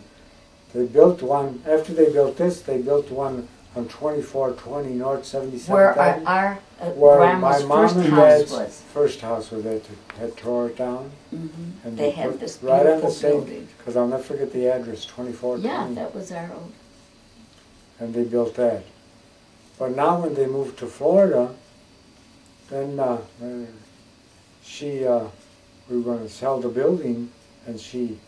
they built one, after they built this, they built one on 2420 North 77th Where Avenue. our Where grandma's my mom first and house dad's was. first house was at, had tore it down. And They had put this right on the beautiful same, building. because I'll never forget the address, 2420. Yeah, that was our old. And they built that. But now when they moved to Florida, then we were going to sell the building, and she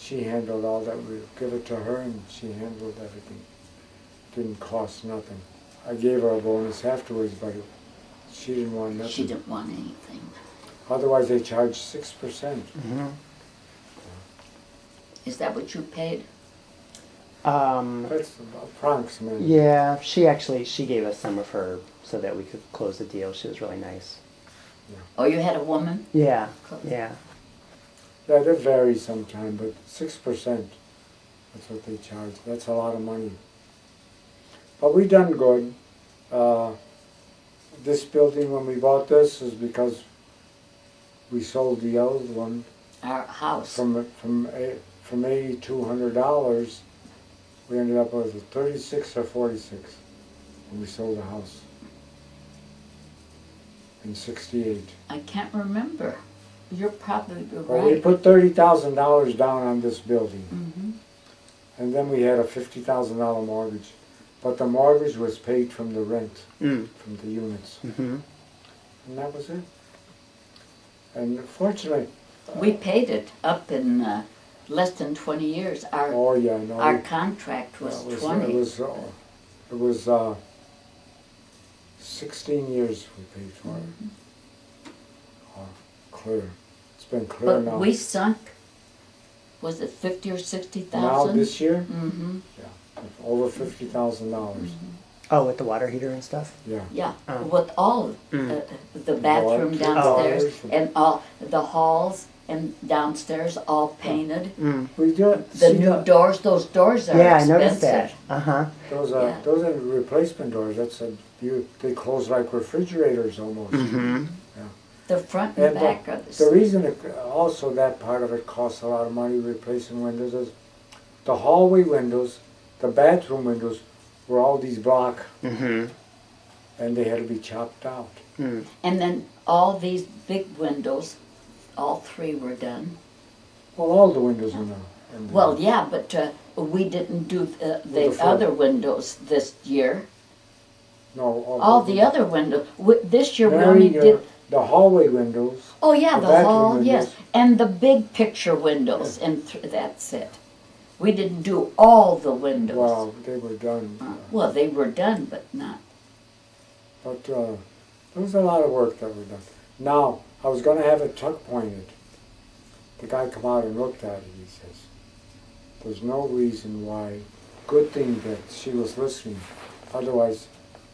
handled all that. We give it to her, and she handled everything. Didn't cost nothing. I gave her a bonus afterwards, but she didn't want nothing. She didn't want anything. Otherwise, they charge 6%. Is that what you paid? That's approximately. Yeah, she gave us some of her so that we could close the deal. She was really nice. Oh, you had a woman? Yeah, Close. yeah. Yeah, that varies sometimes, but 6%. That's what they charge. That's a lot of money. But we done good. This building, when we bought this, is because we sold the old one Our house. from $8,200. We ended up with 36 or 46 when we sold the house in '68. I can't remember. You're probably But right. we put $30,000 down on this building. Mhm. And then we had a $50,000 mortgage. But the mortgage was paid from the rent, from the units. Mm-hmm. And that was it. And fortunately, We paid it up in less than 20 years. oh yeah, no, Our we- contract was it 20. it was 16 years we paid for it. Clear. It's been clear But now. we sunk, was it 50 or Now 60,000? this year, Mm-hmm. over $50,000. Oh, with the water heater and stuff? Yeah. Yeah, Oh. with all the bathroom Kitchen downstairs doors. and all the halls and downstairs all painted. We did. The see new doors, those doors are Yeah, I expensive. noticed that. Uh-huh. Yeah. Those are replacement doors. They close like refrigerators almost. Mm-hmm. The front and And back are the the same. reason also that part of it costs a lot of money replacing windows is the hallway windows, the bathroom windows were all these block, Mm-hmm. and they had to be chopped out. And then all these big windows, all three were done. Well, all the windows in the. Well, yeah, but we didn't do the the front. other windows this year. No, All the other windows. This year we Mary, only did. the hallway windows. Oh yeah, the the bathroom hall, yes, windows. and the big picture windows, and that's it. We didn't do all the windows. Well, they were done. Well, they were done, but not. But there was a lot of work that was done. Now, I was going to have it tuck pointed. The guy come out and looked at it. He says, "There's no reason why." Good thing that she was listening. Otherwise,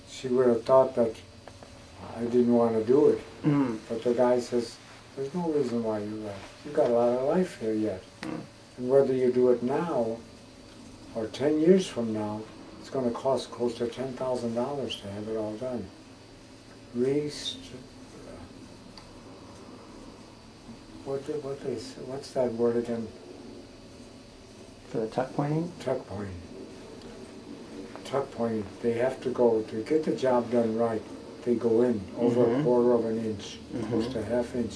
she would have thought that I didn't want to do it. But the guy says, "There's no reason why you got a lot of life here yet. And whether you do it now or 10 years from now, it's going to cost close to $10,000 to have it all done." What's that word again? For the tuck pointing? tuck pointing. Tuck pointing, they have to go, to get the job done right, they go in over a Mhm. quarter of an inch, close to a half inch,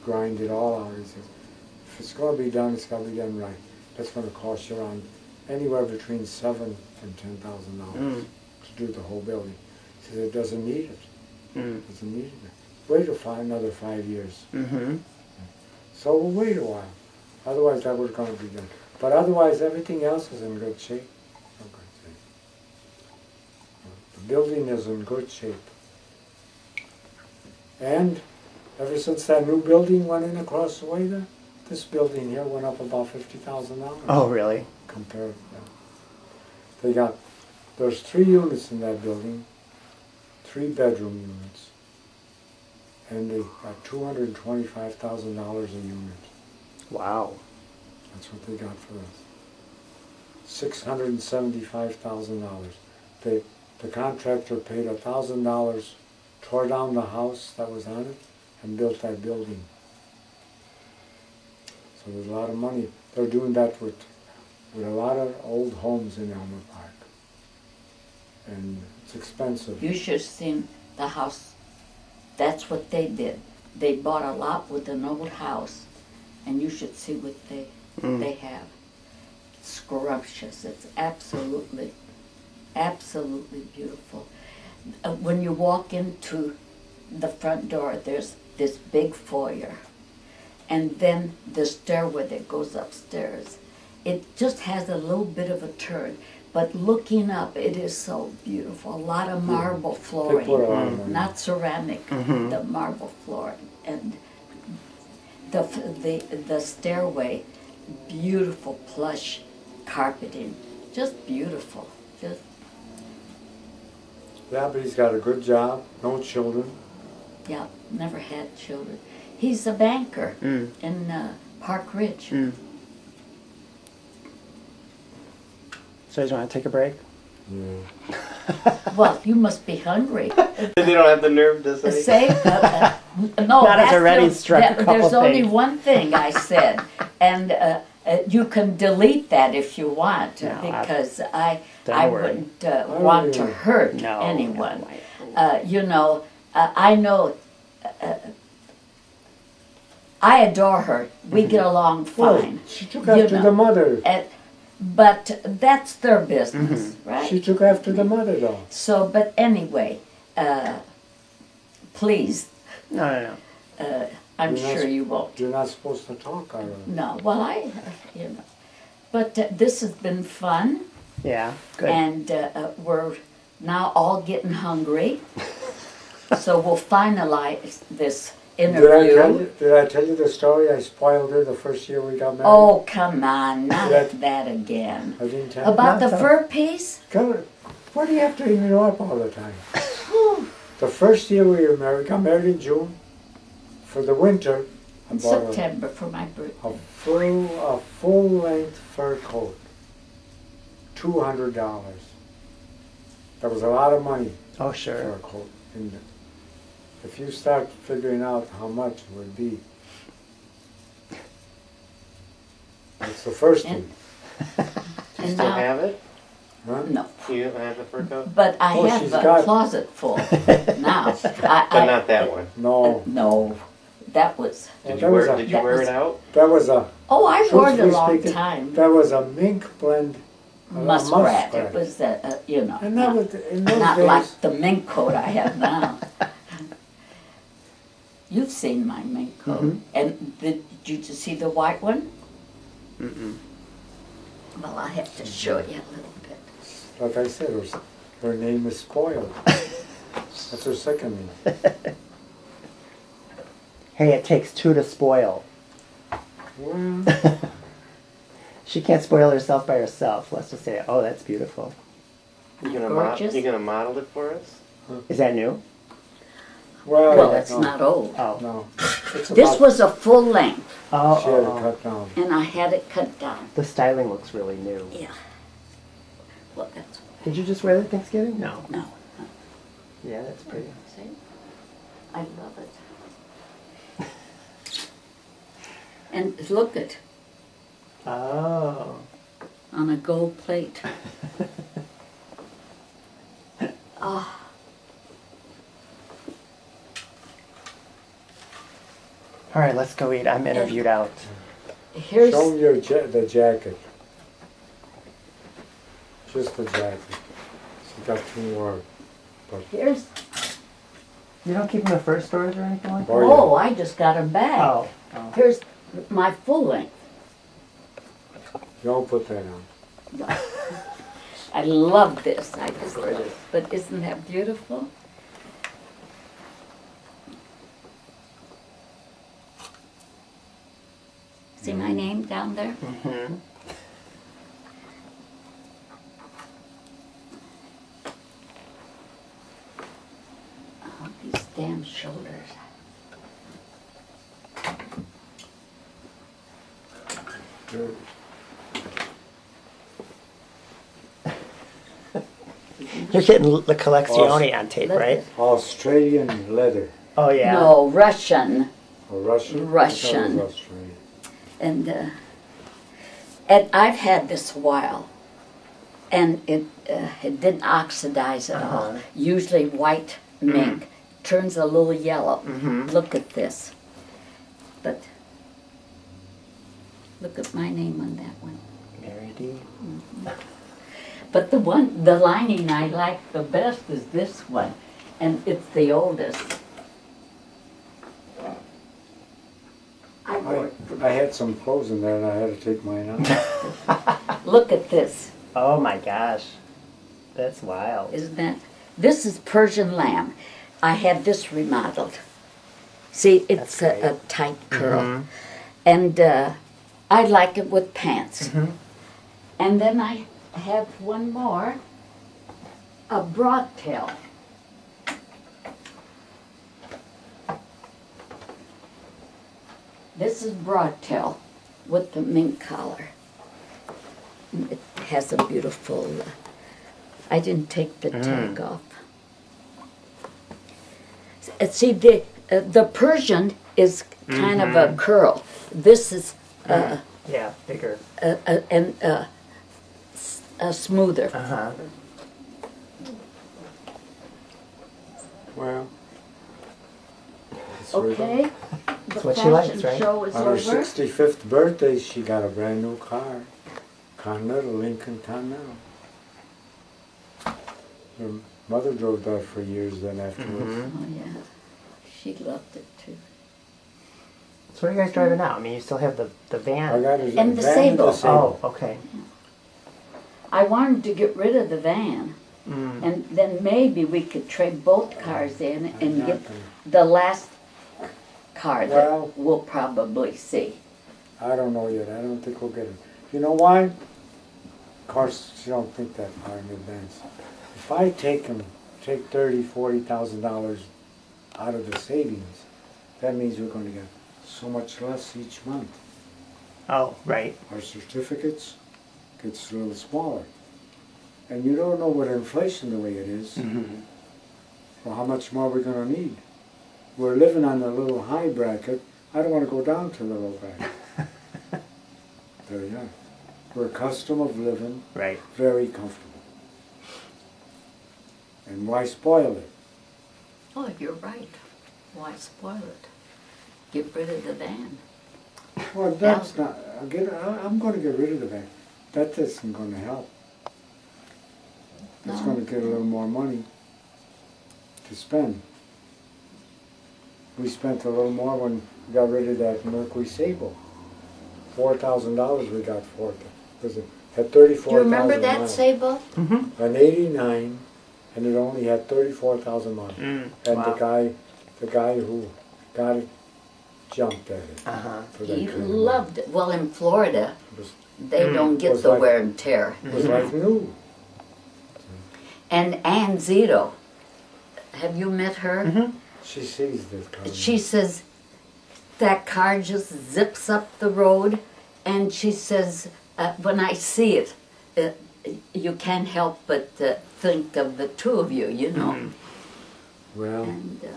grind it all out. He says, if it's gonna be done, it's gotta be done right. That's gonna cost you around anywhere between $7,000 and $10,000 to do the whole building. He says, it doesn't need it, doesn't need it. Wait another 5 years. Mm-hmm. So we'll wait a while. Otherwise, that was gonna be done. But otherwise, everything else is in good shape. In good shape. The building is in good shape. And ever since that new building went in across the way there, this building here went up about $50,000. Oh, really? Compared, yeah. There's 3 units in that building, 3 bedroom units, and they got $225,000 a unit. Wow. That's what they got for us. $675,000. The contractor paid $1,000, tore down the house that was on it, and built that building. So there's a lot of money. They're doing that with a lot of old homes in Elmer Park. And it's expensive. You should have seen the house. That's what they did. They bought a lot with an old house, and you should see what they have. It's scrumptious. It's absolutely, absolutely beautiful. When you walk into the front door, there's this big foyer, and then the stairway that goes upstairs. It just has a little bit of a turn, but looking up, it is so beautiful. A lot of marble flooring, put a lot of money. not ceramic, the marble flooring, and the stairway, beautiful plush carpeting, just beautiful. Just Yeah, but he's got a good job, no children. yeah, never had children. He's a banker in Park Ridge. So, do you want to take a break? Yeah. Well, you must be hungry. They don't have the nerve to say. Say, no, Not as that's already the- struck a couple There's only things. one thing I said, and you can delete that if you want, No, because I Don't worry. wouldn't want to hurt No. anyone. No. You know, I know. I adore her. We get along Well, fine. she took You after know. the mother. But that's their business, right? She took after the mother, though. So, but anyway, please, No. I'm You're not sure s- you won't. You're not supposed to talk, are you? No, well, you know. But this has been fun, Yeah, good. and we're now all getting hungry. So we'll finalize this interview. Did I tell you the story? I spoiled her the first year we got married. Oh, come on, not That- that again. I didn't tell About No, the tell- fur piece? you. Why do you have to interrupt all the time? The first year we were married, got married in June. For the winter, I In bought September for my birthday. a full-length fur coat. $200. That was a lot of money Oh, for sure. a coat. And if you start figuring out how much it would be, that's the first And- one. Do you And still now, have it? Huh? no, You don't have the fur coat? but I Oh, have she's a got- closet full now. But not that one. No. No, that was. Well, Did that you was wear? a- Did you that wear was- it out? That was a, Oh, I wore it a truthfully long speaking, time. that was a mink blend. Muskrat. It was, you know, And that not, was, in those not days, like the mink coat I have now. You've seen my mink coat. Mhm. And did you see the white one? Mm-mm. Well, I have to show you a little bit. like I said, her name is Spoiled. That's her second name. Hey, it takes 2 to spoil. Well, She can't spoil herself by herself. Let's just say, oh, that's beautiful. You gonna Gorgeous. you gonna model it for us? Is that new? Well, it's no, not old. Oh. No. It's This about- was a full length, Oh, She had it oh, oh. cut down. and I had it cut down. The styling looks really new. Yeah. Well, that's, Did you just wear that Thanksgiving? No. no. Yeah, that's pretty. See? I love it. And look at, Oh. on a gold plate. Ah, All right, let's go eat. I'm interviewed out. here's Show me the jacket. Just the jacket. She got 2 more. But here's. You don't keep them in first stores or anything like that? Oh, I just got them back. Oh. Oh. Here's my full length. don't put that on. I love this. I just love it. But isn't that beautiful? See my name down there? Mm-hmm. Oh, these damn shoulders. Good. You're getting the Collezione on tape, Let right? this- Australian leather. Oh, yeah. No, Russian. Or Russian? Russian. I thought it was Australian. And I've had this a while, and it didn't oxidize at all. Uh-huh. Usually white mink turns a little yellow. Mhm. Look at this. But look at my name on that one. Mary D. But the lining I like the best is this one, and it's the oldest. I had some clothes in there and I had to take mine out. Look at this. Oh, my gosh. That's wild. Isn't that? This is Persian lamb. I had this remodeled. See, it's That's a tight curl. And I like it with pants. And then I have one more, a broadtail. This is broadtail with the mink collar. It has a beautiful, I didn't take the tag off. See, the Persian is kind of a curl. This is Yeah, bigger. a smoother. Uh-huh. Well, Okay, the what she likes, fashion right? show is on her over. 65th birthday, she got a brand new car. Continental, Lincoln Continental. Her mother drove that for years then afterwards. Oh yeah, she loved it too. So what are you guys driving now? I mean, you still have the van. I got a And the van Sable. and the Sable. Oh, okay. I wanted to get rid of the van, and then maybe we could trade both cars in I'm and not get gonna- the last car that Well- we'll probably see. I don't know yet. I don't think we'll get it. You know why? Of course, you don't think that far in advance. If I take $30,000-$40,000 out of the savings, that means we're going to get so much less each month. Oh, right. Our certificates gets a little smaller. And you don't know with inflation the way it is, well, how much more we're going to need. We're living on the little high bracket. I don't want to go down to the low bracket. There you are. We're accustomed of living Right. very comfortable. And why spoil it? Oh, you're right. Why spoil it? Get rid of the van. Well, that's not, I'm going to get rid of the van. That isn't going to help. It's No. going to get a little more money to spend. We spent a little more when we got rid of that Mercury Sable. $4,000 we got for it. Because it had 34,000 Do you remember that miles. Sable? An 89, and it only had 34,000 miles. And Wow. the guy who got it jumped at it. Uh-huh. For that He kind of loved it. Well, in Florida, It was, they don't get Was the like- wear and tear. it was like new. And Ann Zito, have you met her? She sees this car. She says that car just zips up the road, and she says, when I see it, you can't help but think of the two of you, you know. Well, And it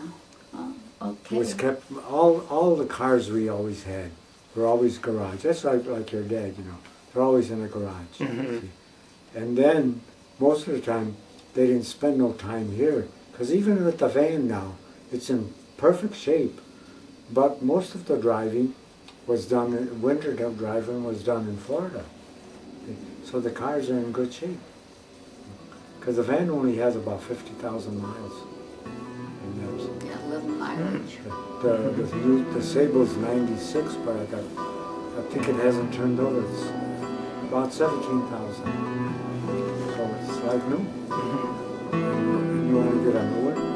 okay, was kept, all the cars we always had were always garage. That's like your dad, you know. They're always in the garage. Mhm. See. And then, most of the time, they didn't spend no time here. Because even with the van now, it's in perfect shape. But most of the driving was done, winter driving was done in Florida. So the cars are in good shape. Because the van only has about 50,000 miles. And that's, Yeah, a little mileage. the Sable's 96, but I think it hasn't turned over. It's about 17,000. So it's like new. Mhm. And you want to get a new one?